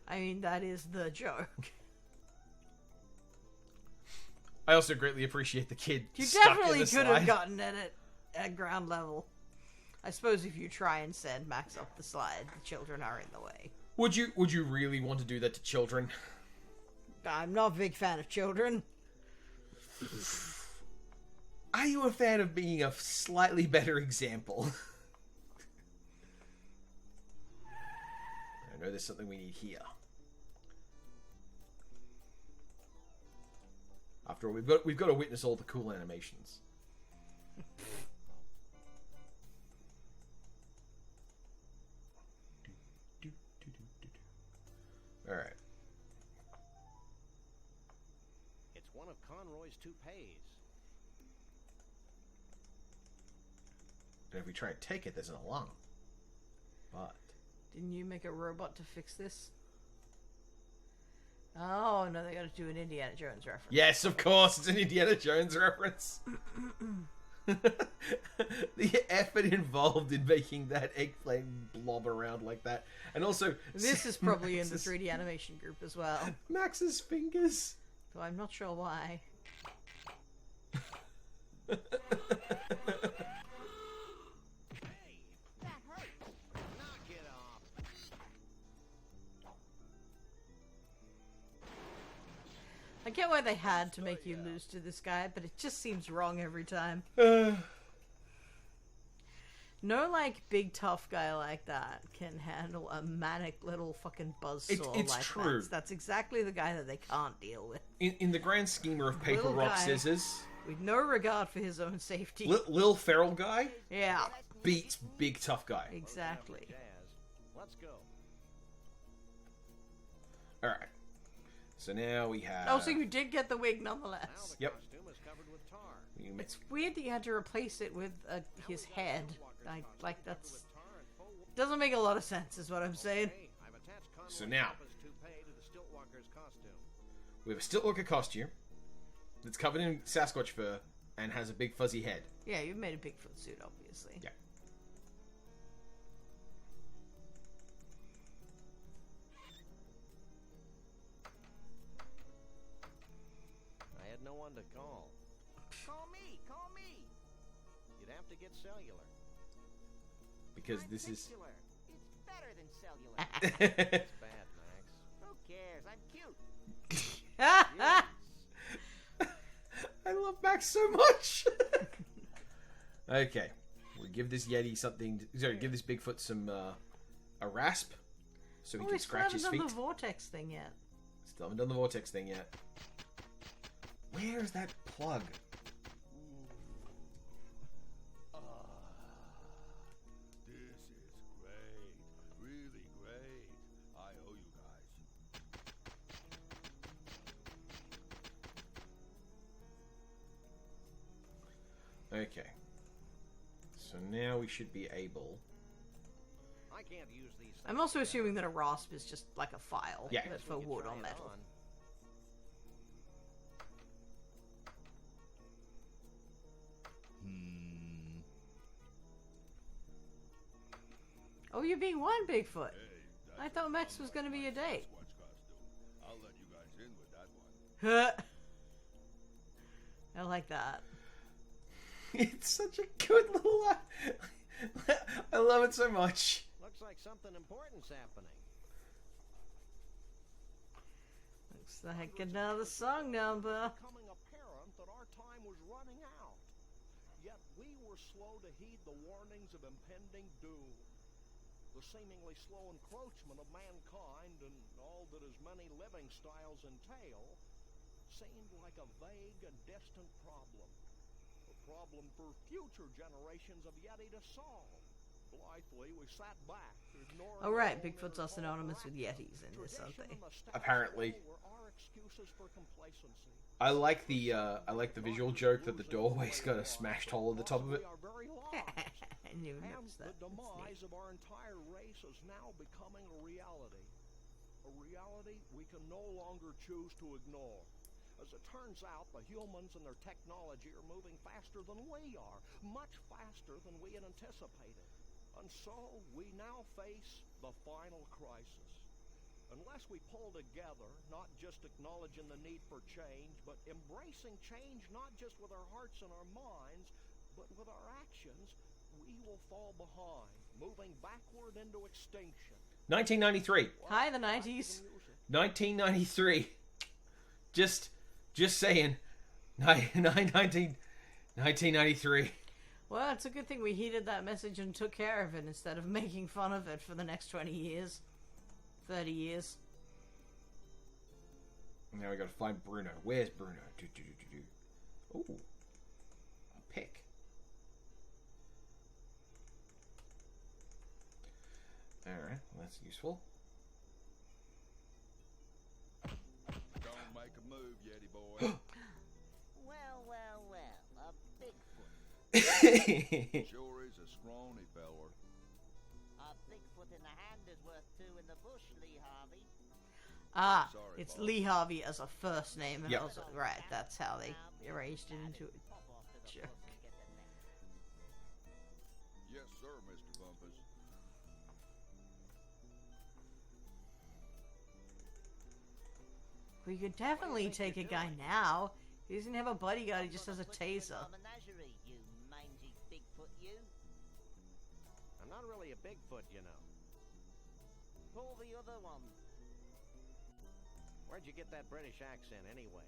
I mean, that is the joke. I also greatly appreciate the kid. You stuck in definitely the could have slide. gotten it at ground level. I suppose if you try and send Max up the slide, the children are in the way. Would you really want to do that to children? I'm not a big fan of children. Are you a fan of being a slightly better example? I know there's something we need here. After all, we've got to witness all the cool animations. All right. It's one of Conroy's toupees. And if we try and take it, there's an alarm. But Didn't you make a robot to fix this? Oh, no, they gotta do an Indiana Jones reference. yes, of course, it's an Indiana Jones reference. The effort involved in making that eggplant blob around like that, and also This is probably in the Max's- 3D animation group as well. Max's fingers. So I'm not sure why. Hey, that hurts. Knock it off. I get why they had to make you lose to this guy, but it just seems wrong every time. No, like, big tough guy like that can handle a manic little fucking buzzsaw It's like true. That's exactly the guy that they can't deal with. In the grand scheme of paper, Little rock, guy. scissors, With no regard for his own safety. Lil Feral guy Yeah, beats big tough guy. exactly. Jazz. Let's go. All right. So now we have. Oh, so you did get the wig Now nonetheless. the Yep. costume is covered with tar. we ma- It's weird that you had to replace it with his head. Like, that's... Tar and full Doesn't make a lot of sense, is what I'm saying. Hey, I've attached Conroy's So now- papa's toupee to the Stiltwalker's costume. We have a Stiltwalker costume that's covered in Sasquatch fur and has a big fuzzy head. Yeah, you've made a Bigfoot suit, obviously. Yeah. I had no one to call. Call me. Call me. You'd have to get cellular. Because I'm this is. titular. It's better than cellular. It's bad, Max. Who cares? I'm cute. I love Max so much. Okay, we'll give this Yeti something. Sorry, give this Bigfoot some a rasp, so he can scratch his feet. We still haven't done the vortex thing yet. Still haven't done the vortex thing yet. Where's that plug? This is great. Really great. I owe you guys. Okay. So now we should be able. I can't use these things. I'm also assuming that a rasp is just like a file, Yeah. but for wood or metal. Oh, you're being one, Bigfoot. I thought Max was going to be a date. I'll let you guys in with that one. I like that. It's such a good little. I love it so much. Looks like something important's happening. Looks like another song number. Becoming apparent that our time was running out. Yet we were slow to heed the warnings of impending doom. The seemingly slow encroachment of mankind and all that his many living styles entail seemed like a vague and distant problem. A problem for future generations of Yeti to solve. Blithely, we sat back, ignoring. Oh right, Bigfoot's are synonymous with Yetis in this, aren't they? Apparently. Were our excuses for complacency. I like the visual joke that the doorway's got a smashed hole at the top of it. We are very lost. I knew And noticed that. the That's demise neat. of our entire race is now becoming a reality. A reality we can no longer choose to ignore. As it turns out, the humans and their technology are moving faster than we are. Much faster than we had anticipated. And so, we now face the final crisis. Unless we pull together, not just acknowledging the need for change, but embracing change not just with our hearts and our minds, but with our actions, we will fall behind, moving backward into extinction. 1993. Hi, the 90s. 1993. Just saying. 1993. Well, it's a good thing we heeded that message and took care of it instead of making fun of it for the next 20 years. 30 years. Now we gotta find Bruno. Where's Bruno? Ooh. A pick. Alright, well, that's useful. Don't make a move, Yeti boy. Well, well, well, a Bigfoot. Sure is a scrawny feller. A Bigfoot in the hand is worth two in the bush, Lee Harvey. Ah, Sorry, it's boss. Lee Harvey as a first name. And Yep. also, right, that's how they arranged it into a Pop off to the joke. bush and get the neck. Yes, sir, Mr. Bumpus. We could definitely take a guy now. He doesn't have a bodyguard, he just has a taser. Our menagerie, you mangy Bigfoot, you. I'm not really a Bigfoot, you know. Pull the other one. Where'd you get that British accent, anyway?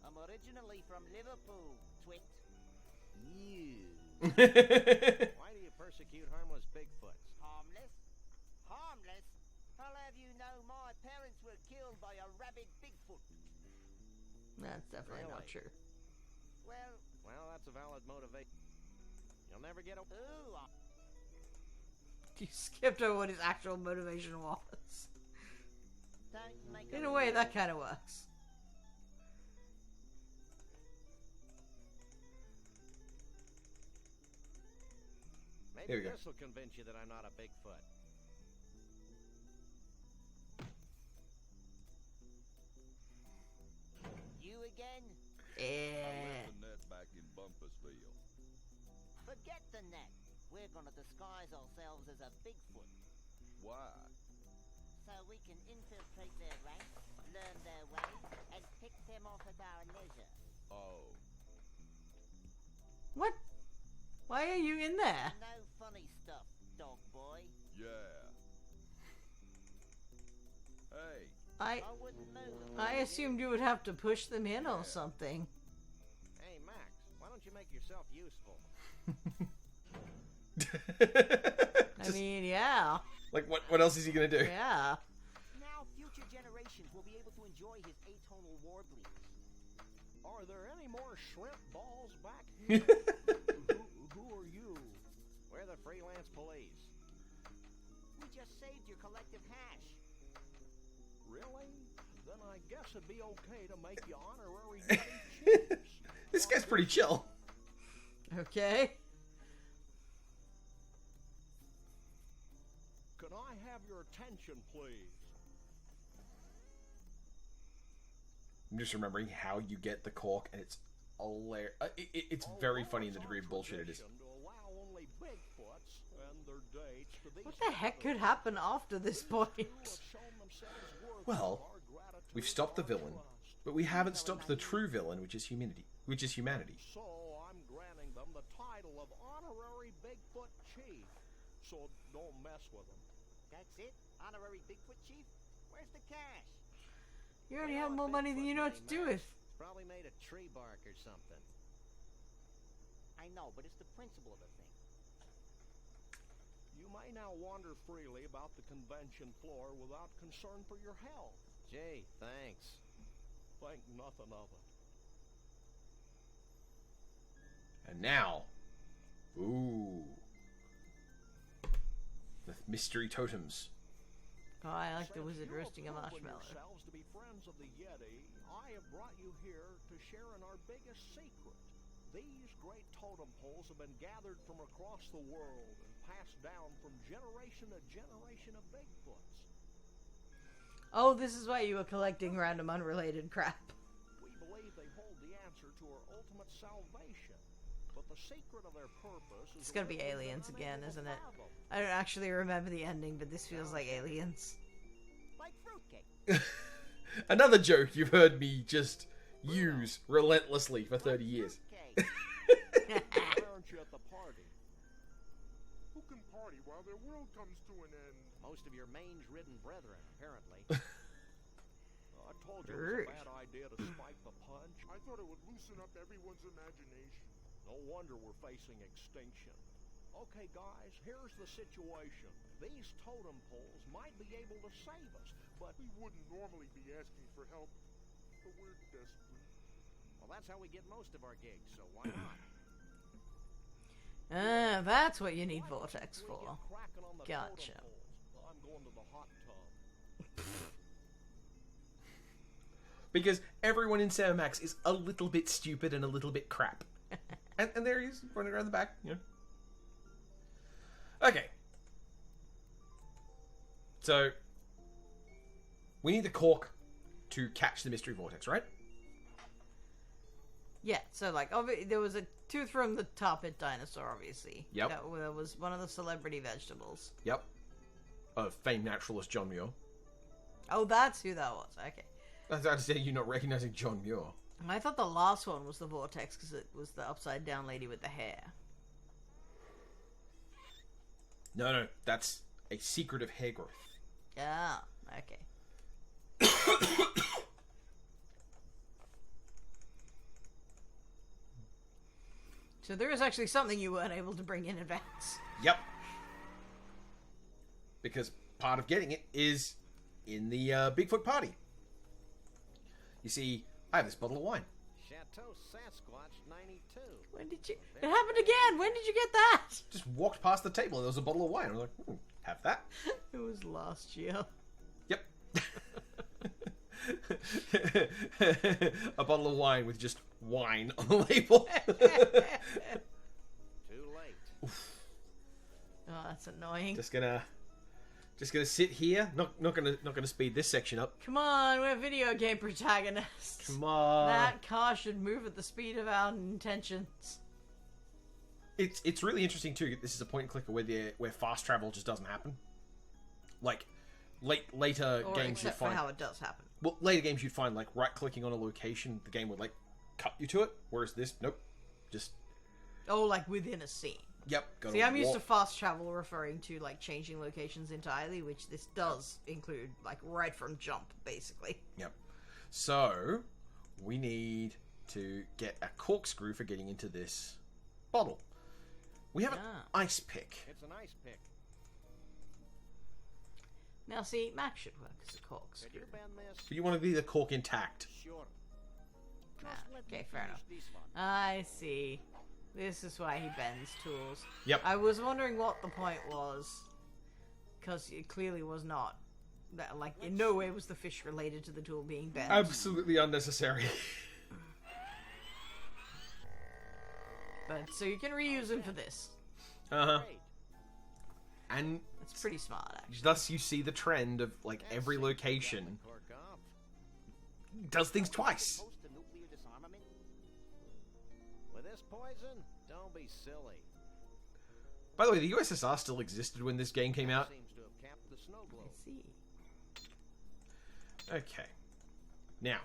I'm originally from Liverpool, twit. You. Why do you persecute harmless Bigfoots? Harmless? Harmless? I'll have you know my parents were killed by a rabid Bigfoot. That's definitely not Really? true. Well, Well, that's a valid motivation. You'll never get a... ooh, You skipped over what his actual motivation was. don't make In a way, that kind of works. Here Maybe we go. this will convince you that I'm not a Bigfoot. You again? I Yeah. left the net back in Bumpusville. Forget the net. We're gonna disguise ourselves as a Bigfoot. Why? So we can infiltrate their ranks, learn their ways, and pick them off at our leisure. Oh. What? Why are you in there? No funny stuff, dog boy. Yeah. Hey, I wouldn't move. I assumed you would have to push them in or something. Hey, Max, why don't you make yourself useful? I mean, yeah. Like, what else is he gonna do? Yeah. Now future generations will be able to enjoy his atonal warblings. Are there any more shrimp balls back here? who are you? We're the freelance police. We just saved your collective hash. Really? Then I guess it'd be okay to make you honorary chiefs. This guy's pretty chill. Okay. Could I have your attention, please? I'm just remembering how you get the cork, and it's hilarious. It's very funny in the degree of bullshit it is. To allow only Bigfoots and their dates to these What the heck could happen after this point? who have shown themselves worthy Well, of our gratitude we've stopped the and villain, trust. but we haven't stopped the true villain, which is humanity. So I'm granting them the title of honorary Bigfoot chief. So don't mess with them. That's it? Honorary Bigfoot chief? Where's the cash? You already have more money than you know what to do with. It's probably made of tree bark or something. I know, but it's the principle of the thing. You may now wander freely about the convention floor without concern for your health. Gee, thanks. Think nothing of it. And now, ooh, the mystery totems. Oh, I like the Since wizard you roasting a have proven marshmallow. yourselves to be friends of the Yeti, I have brought you here to share in our biggest secret. These great totem poles have been gathered from across the world and passed down from generation to generation of Bigfoots. Oh, this is why you were collecting random unrelated crap. We believe they hold the answer to our ultimate salvation. But the secret of their purpose is It's gonna be aliens again, isn't it? I don't actually remember the ending, but this feels like aliens. Like fruitcake. Another joke you've heard me just use relentlessly for 30 years. Fruitcake. Why aren't you at the party? Who can party while their world comes to an end? Most of your mange-ridden brethren, apparently. I told you it was a bad idea to spike the punch. I thought it would loosen up everyone's imagination. No wonder we're facing extinction. Okay, guys, here's the situation. These totem poles might be able to save us, but We wouldn't normally be asking for help, but we're desperate. Well, that's how we get most of our gigs, so why not? That's what you need Vortex we for. get cracking on the Gotcha. totem poles. I'm going to the hot tub. Because everyone in Sam Max is a little bit stupid and a little bit crap. and there he is, running around the back, you know. Okay. So, we need the cork to catch the mystery vortex, right? Yeah, so like, there was a tooth from the top hit dinosaur, obviously. Yep. That was one of the celebrity vegetables. Yep. Of famed naturalist John Muir. Oh, that's who that was. Okay. I was about to say you not recognizing John Muir. I thought the last one was the vortex because it was the upside down lady with the hair. No, that's a secret of hair growth. Yeah. Okay. So there is actually something you weren't able to bring in advance. Yep. Because part of getting it is in the Bigfoot party. You see, I have this bottle of wine. Chateau Sasquatch 92. When did you... It happened again! When did you get that? Just walked past the table and there was a bottle of wine. I was like, have that. It was last year. Yep. A bottle of wine with just wine on the label. Too late. Oh, that's annoying. Just gonna sit here. Not gonna speed this section up. Come on, we're video game protagonists. Come on. That car should move at the speed of our intentions. It's really interesting too. This is a point and clicker where fast travel just doesn't happen. Like later Or games you'd except for find. how it does happen. Well, later games you'd find like right clicking on a location, the game would like cut you to it. Whereas this, nope, just Oh, like within a scene. Yep. Gotta See, I'm used to walk. fast travel referring to, like, changing locations entirely, which this does include, like, right from jump, basically. Yep. So, we need to get a corkscrew for getting into this bottle. We have an ice pick. It's an ice pick. Now, see, Max should work as a corkscrew. Could you bend this? But you want to leave the cork intact. Sure. Ah, Just let me okay, fair enough. finish this one. I see. This is why he bends tools. Yep. I was wondering what the point was, because it clearly was not. That, like, in no way was the fish related to the tool being bent. Absolutely unnecessary. But, so you can reuse them for this. Uh-huh. Great. And It's pretty smart, actually. thus you see the trend of, like, every location Cork off. does things twice. Post to nuclear disarmament? With this poison? Don't be silly. By the way, the USSR still existed when this game came out. Seems to have capped the snow globe. I see. Okay. Now,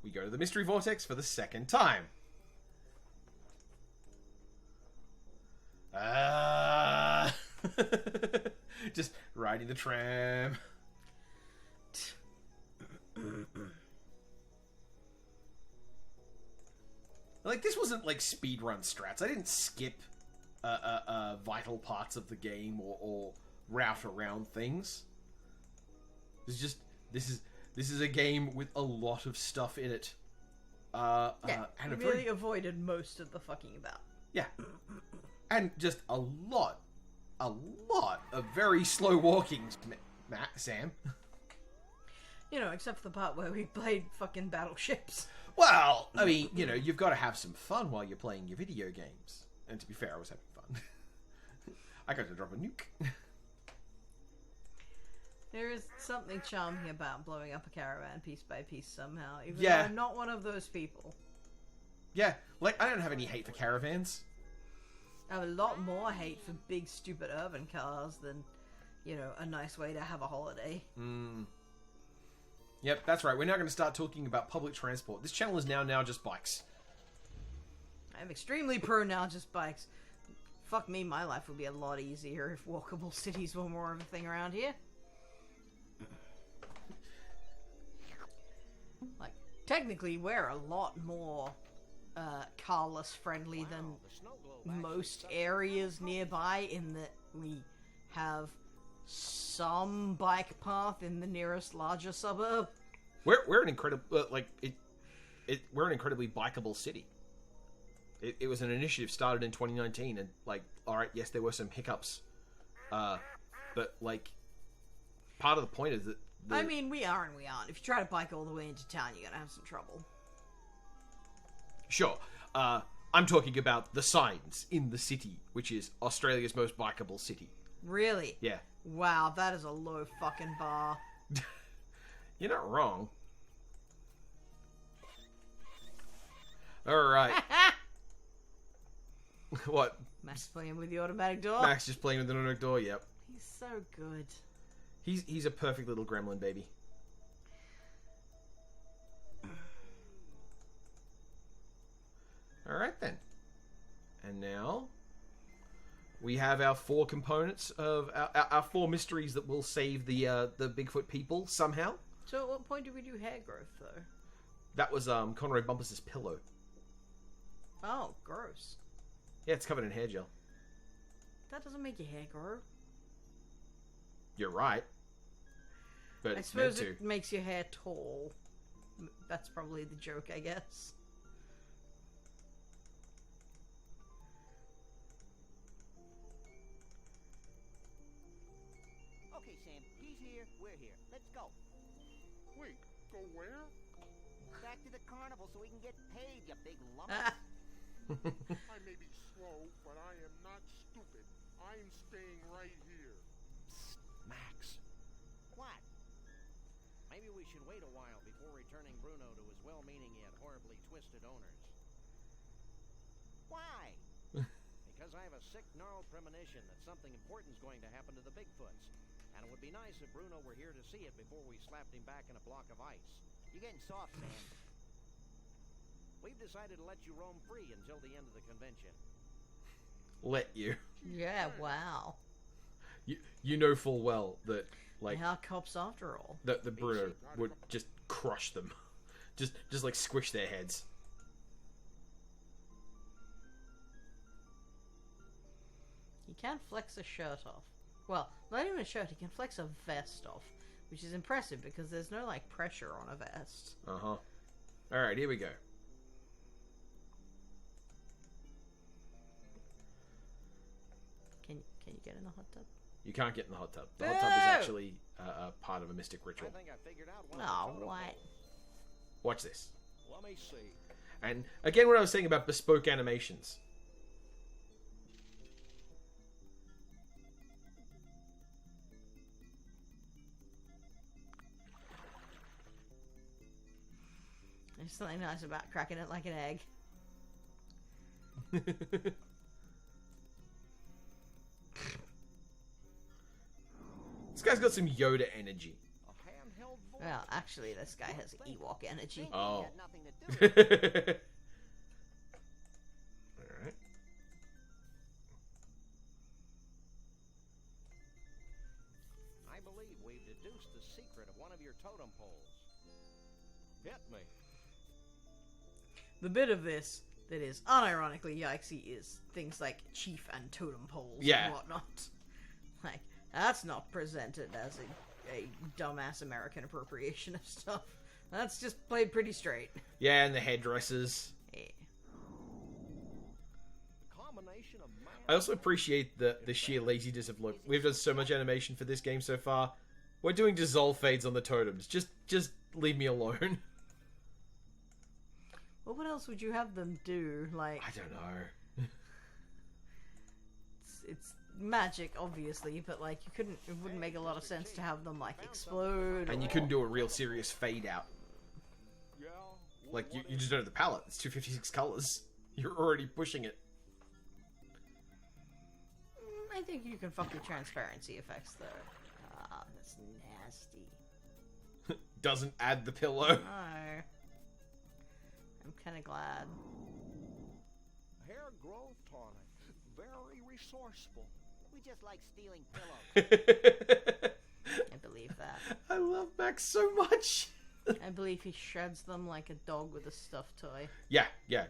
we go to the Mystery Vortex for the second time. Just riding the tram. Like, this wasn't like speedrun strats. I didn't skip vital parts of the game or route around things. It's just this is a game with a lot of stuff in it. Yeah, And you a very really avoided most of the fucking about. yeah, and just a lot of very slow walking, Matt, Sam. You know, except for the part where we played fucking battleships. Well, I mean, you know, you've got to have some fun while you're playing your video games. And to be fair, I was having fun. I got to drop a nuke. There is something charming about blowing up a caravan piece by piece somehow, even Yeah. though I'm not one of those people. Yeah, like, I don't have any hate for caravans. I have a lot more hate for big, stupid urban cars than, you know, a nice way to have a holiday. Yep, that's right. We're now going to start talking about public transport. This channel is now just bikes. I'm extremely pro now just bikes. Fuck me, my life would be a lot easier if walkable cities were more of a thing around here. Like, technically, we're a lot more carless friendly than The snow globe most areas nearby, in that we have some bike path in the nearest larger suburb. We're an incredible we're an incredibly bikeable city. It was an initiative started in 2019, and like, all right, yes, there were some hiccups, but like, part of the point is that I mean, we are and we aren't. If you try to bike all the way into town, you're gonna have some trouble. sure, I'm talking about the signs in the city, which is Australia's most bikeable city. Really? Yeah, Wow, that is a low fucking bar. you're not wrong. All right, what? Max playing with the automatic door. Max just playing with the automatic door. Yep. He's so good. He's a perfect little gremlin baby. Alright then. And now we have our 4 components of our 4 mysteries that will save the Bigfoot people somehow. So at what point do we do hair growth, though? That was Conroy Bumpus' pillow. Oh, gross. Yeah, it's covered in hair gel. That doesn't make your hair grow. You're right. But I it's meant suppose to. it makes your hair tall. That's probably the joke, I guess. Okay, Sam, he's here, we're here. Let's go. Wait, go where? Back to the carnival so we can get paid, you big lump. I may be slow, but I am not stupid. I'm staying right here. Max. What? Maybe we should wait a while before returning Bruno to his well-meaning yet horribly twisted owners. Why? Because I have a sick, gnarled premonition that something important's going to happen to the Bigfoots. And it would be nice if Bruno were here to see it before we slapped him back in a block of ice. You're getting soft, Sam. We've decided to let you roam free until the end of the convention. let you. Yeah, wow. You know full well that, like, They are cops after all. that the Bruno would just crush them. just like squish their heads. He can flex a shirt off. Well, not even a shirt, he can flex a vest off. Which is impressive because there's no, like, pressure on a vest. Uh-huh. Alright, here we go. Can you get in the hot tub? You can't get in the hot tub. The hot tub is actually part of a mystic ritual. I think I figured out one Oh, of the totem what? poles. Watch this. Let me see. And again, what I was saying about bespoke animations. There's something nice about cracking it like an egg. This guy's got some Yoda energy. A handheld voice. Well, actually, this guy has Ewok energy. Oh. Had nothing to do with it. Alright. I believe we've deduced the secret of one of your totem poles. Hit me. The bit of this that is unironically yikesy is things like chief and totem poles Yeah. and whatnot. Like, that's not presented as a dumbass American appropriation of stuff. That's just played pretty straight. Yeah, and the headdresses. Yeah. Combination of man. I also appreciate the sheer laziness of, look, we've done so much animation for this game so far. We're doing dissolve fades on the totems. Just leave me alone. Well, what else would you have them do? Like, I don't know. it's magic, obviously, but like it wouldn't make a lot of sense to have them like explode. And you couldn't do a real serious fade out. Yeah. Like, you just don't have the palette. It's 256 colors. You're already pushing it. I think you can fuck with transparency effects though. Ah, that's nasty. Doesn't add the pillow. No. I'm kind of glad. Hair growth tonic. Very resourceful. We just like stealing pillows. I believe that. I love Max so much. I believe he shreds them like a dog with a stuffed toy. Yeah.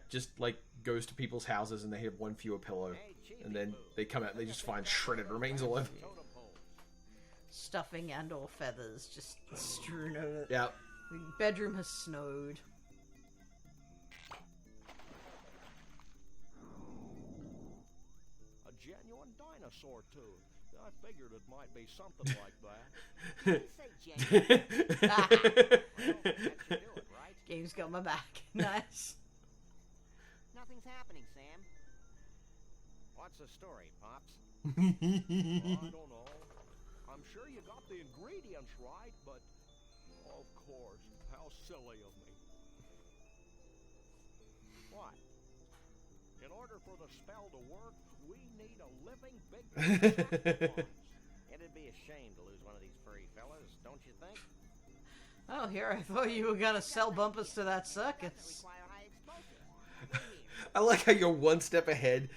Just, like, goes to people's houses and they have one fewer pillow. Hey, Chiefy And then Boo. they come out and they just find shredded remains all over. Totem poles. Stuffing and or feathers just strewn over. Yeah. The bedroom has snowed. A genuine dinosaur tooth. I figured it might be something like that. You say genuine. Well, that should do it, right? Game's got my back. Nice. Nothing's happening, Sam. What's the story, Pops? I don't know. I'm sure you got the ingredients right, but of course, how silly of me. What? In order for the spell to work, we need a living big sacrifice. It'd be a shame to lose one of these furry fellas, don't you think? Oh, here, I thought you were gonna sell bumpers to that circus. Require high explosives. I like how you're one step ahead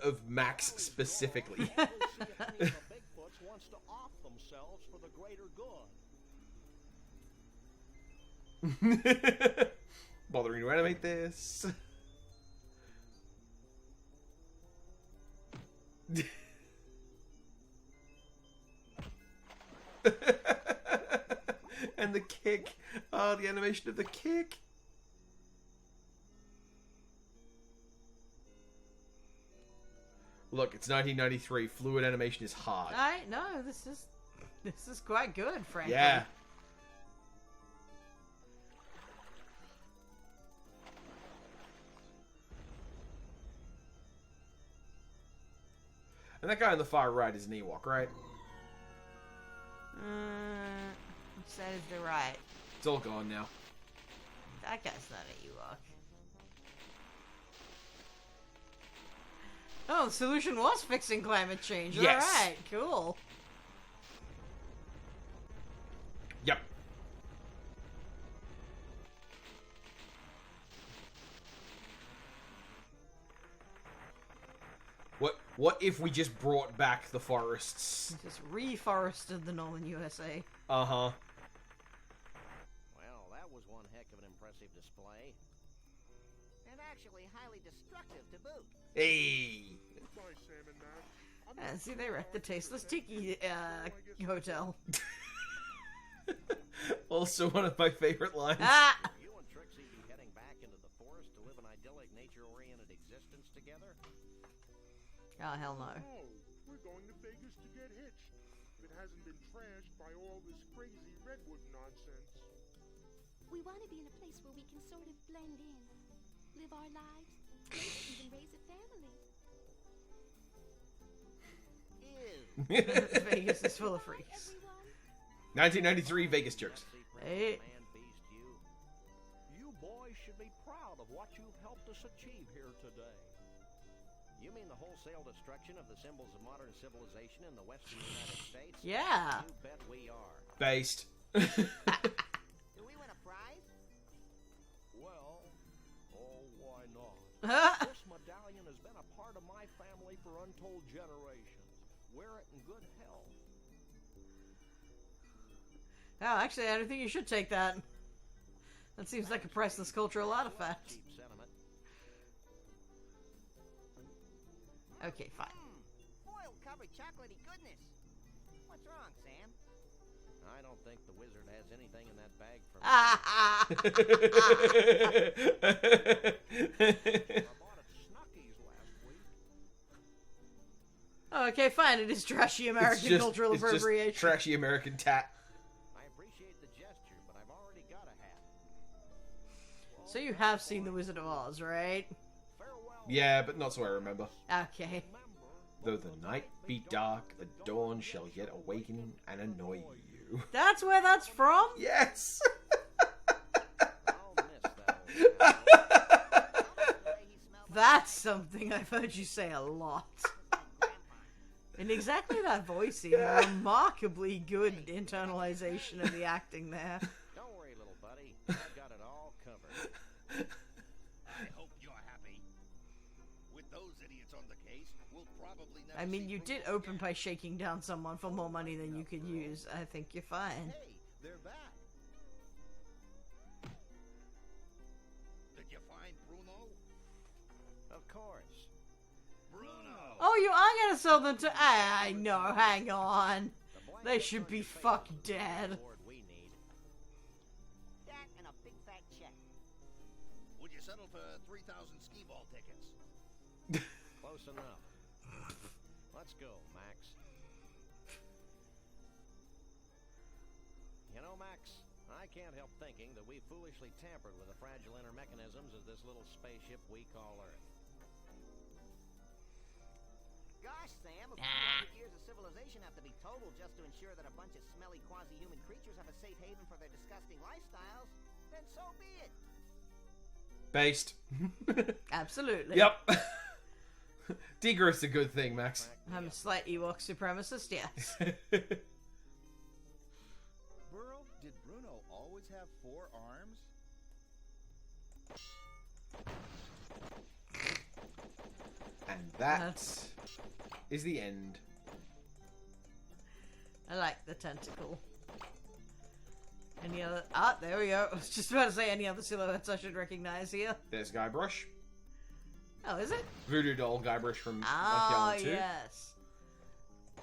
of Max specifically. We see if any of the Bigfoots wants to off themselves for the greater good. Bothering to animate this. And the kick. Oh, the animation of the kick. Look, it's 1993. Fluid animation is hard. No, this is quite good, frankly. Yeah. And that guy on the far right is an Ewok, right? Says the right. It's all gone now. That guy's not a Ewok. Oh, the solution was fixing climate change. Yes. Alright, cool. Yep. What if we just brought back the forests? Just reforested the northern USA. Uh-huh. Well, that was one heck of an impressive display. And actually highly destructive to boot. Hey! Goodbye, Sam and Max. See, they wrecked the Tasteless Tiki Hotel. Also one of my favorite lines. Ah! You and Trixie be heading back into the forest to live an idyllic, nature-oriented existence together? Oh, hell no. Oh, we're going to Vegas to get hitched. If it hasn't been trashed by all this crazy redwood nonsense. We want to be in a place where we can sort of blend in, live our lives, maybe even raise a family. Ew. Vegas is full of freaks. 1993 Vegas jokes. Hey. Man beast you. You boys should be proud of what you've helped us achieve here today. You mean the wholesale destruction of the symbols of modern civilization in the western United States? Yeah. You bet we are. Based. Do we win a prize? Well, oh, why not? Oh, This medallion has been a part of my family for untold generations. Wear it in good health. actually, I don't think you should take that. That seems like a priceless cultural artifact. Cheap sentiment. Okay, fine. Foil covered chocolatey goodness. What's wrong, Sam? I don't think the wizard has anything in that bag for me. I bought at Snucky's last week. Okay, fine. It is trashy American cultural it's appropriation. just trashy American tat. I appreciate the gesture, but I've already got a hat. So you have seen The Wizard of Oz, right? Farewell. Yeah, but not so I remember. Okay. Though the night be dark, the dawn shall yet awaken and annoy you. That's where that's from? Yes! I'll miss that old That's something I've heard you say a lot. In exactly that voice, even remarkably good internalization of the acting there. Don't worry, little buddy. I've got it all covered. I hope you're happy. With those idiots on the case, we'll probably never I mean, see you Bruno did open again. by shaking down someone for more money than you could use. I think you're fine. Hey, they're back. Did you find Bruno? Of course. Bruno! Oh, you are gonna sell them to... I know, hang on. The blanket They should on be your face fuck is the dead. reward we need. That and a big fat check. Would you settle for 3,000 skee ball tickets? Close enough. Let's go, Max. You know, Max, I can't help thinking that we foolishly tampered with the fragile inner mechanisms of this little spaceship we call Earth. Gosh, Sam, if 200 years of civilization have to be totaled just to ensure that a bunch of smelly quasi-human creatures have a safe haven for their disgusting lifestyles, then so be it. Based. Absolutely. Yep. Degrowth's a good thing, Max. I'm a slight Ewok supremacist, yes. Burrow, did Bruno always have 4 arms? And that is the end. I like the tentacle. Any other... Ah, there we go. I was just about to say any other silhouettes I should recognize here. There's Guybrush. Oh, is it? Voodoo Doll Guybrush from Ah, Backyard 2. yes.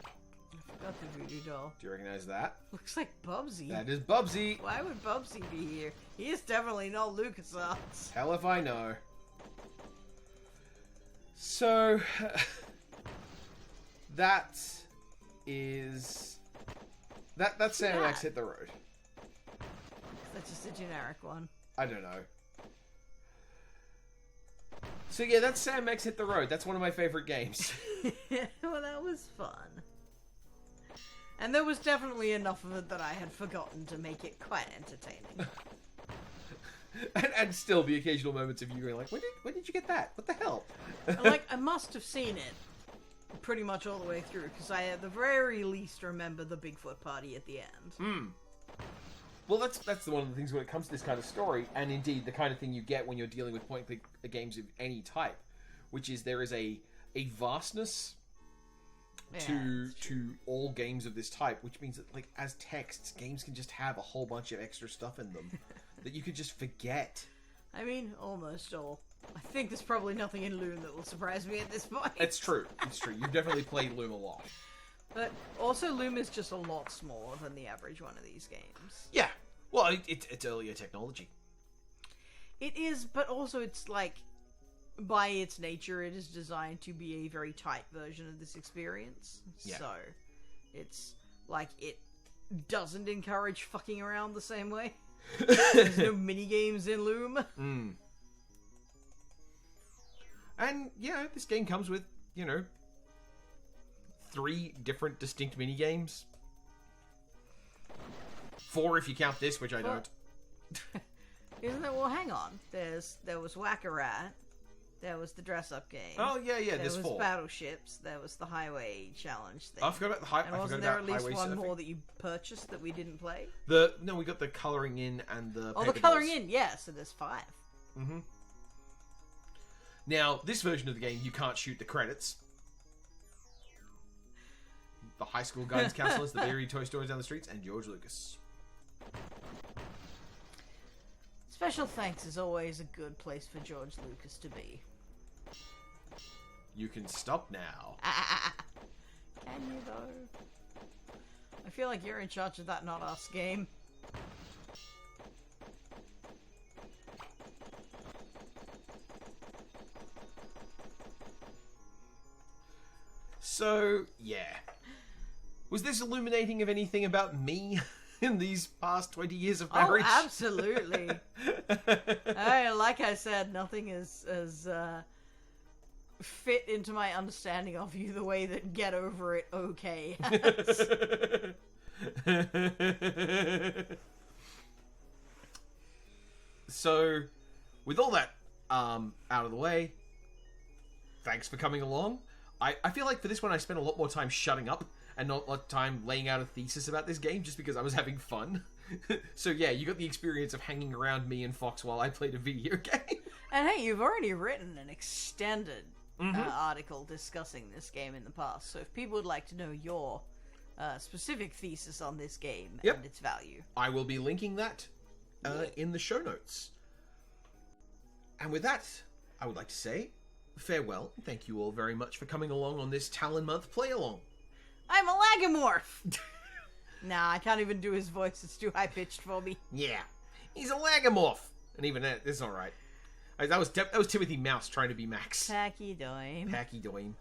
I forgot the voodoo doll. Do you recognize that? Looks like Bubsy. That is Bubsy. Why would Bubsy be here? He is definitely not LucasArts. Hell if I know. So... that is... That's Sam Yeah. Max Hit the Road. That's just a generic one. I don't know. So yeah, that's Sam Max Hit the Road. That's one of my favorite games. Well, that was fun. And there was definitely enough of it that I had forgotten to make it quite entertaining. and still the occasional moments of you going like, when did you get that? What the hell? Like, I must have seen it pretty much all the way through, because I at the very least remember the Bigfoot party at the end. Well, that's one of the things when it comes to this kind of story, and indeed the kind of thing you get when you're dealing with point-and-click games of any type, which is there is a a vastness Yeah, to all games of this type, which means that, like, as texts, games can just have a whole bunch of extra stuff in them that you could just forget. I mean, almost all. I think there's probably nothing in Loom that will surprise me at this point. It's true. It's true. You've definitely played Loom a lot. But also, Loom is just a lot smaller than the average one of these games. Yeah. Well, it's earlier technology. It is, but also it's like, by its nature, it is designed to be a very tight version of this experience. Yeah. So, it's like, it doesn't encourage fucking around the same way. There's no mini-games in Loom. Mm. And, yeah, this game comes with, 3 different distinct mini-games. 4 if you count this, which I don't. Isn't it? Well, hang on. There was Whack-A-Rat. There was the dress-up game. Oh, yeah, there's 4. There was Battleships. There was the Highway Challenge thing. I forgot about the And wasn't there at least Highway one Surfing? more that you purchased that we didn't play? No, we got the colouring in and the Oh, paper the colouring dolls. in, yeah, so there's 5. Mm-hmm. Now, this version of the game, you can't shoot the credits. The high school guidance counselors, the Beery toy stores down the streets, and George Lucas. Special thanks is always a good place for George Lucas to be. You can stop now. Can you, though? I feel like you're in charge of that Not Us game. So, yeah. Was this illuminating of anything about me in these past 20 years of marriage? Oh, absolutely. Like I said, nothing is fit into my understanding of you the way that Get Over It okay has. So, with all that out of the way, thanks for coming along. I feel like for this one I spent a lot more time shutting up and not a lot of time laying out a thesis about this game just because I was having fun. So yeah, you got the experience of hanging around me and Fox while I played a video game. And hey, you've already written an extended article discussing this game in the past, so if people would like to know your specific thesis on this game and its value, I will be linking that in the show notes. And with that, I would like to say farewell. Thank you all very much for coming along on this Talen Month play-along. I'm a Lagomorph! Nah, I can't even do his voice, it's too high-pitched for me. Yeah, he's a Lagomorph! And even that, it's alright. That was Timothy Mouse trying to be Max. Packy Doime. Packy Doime.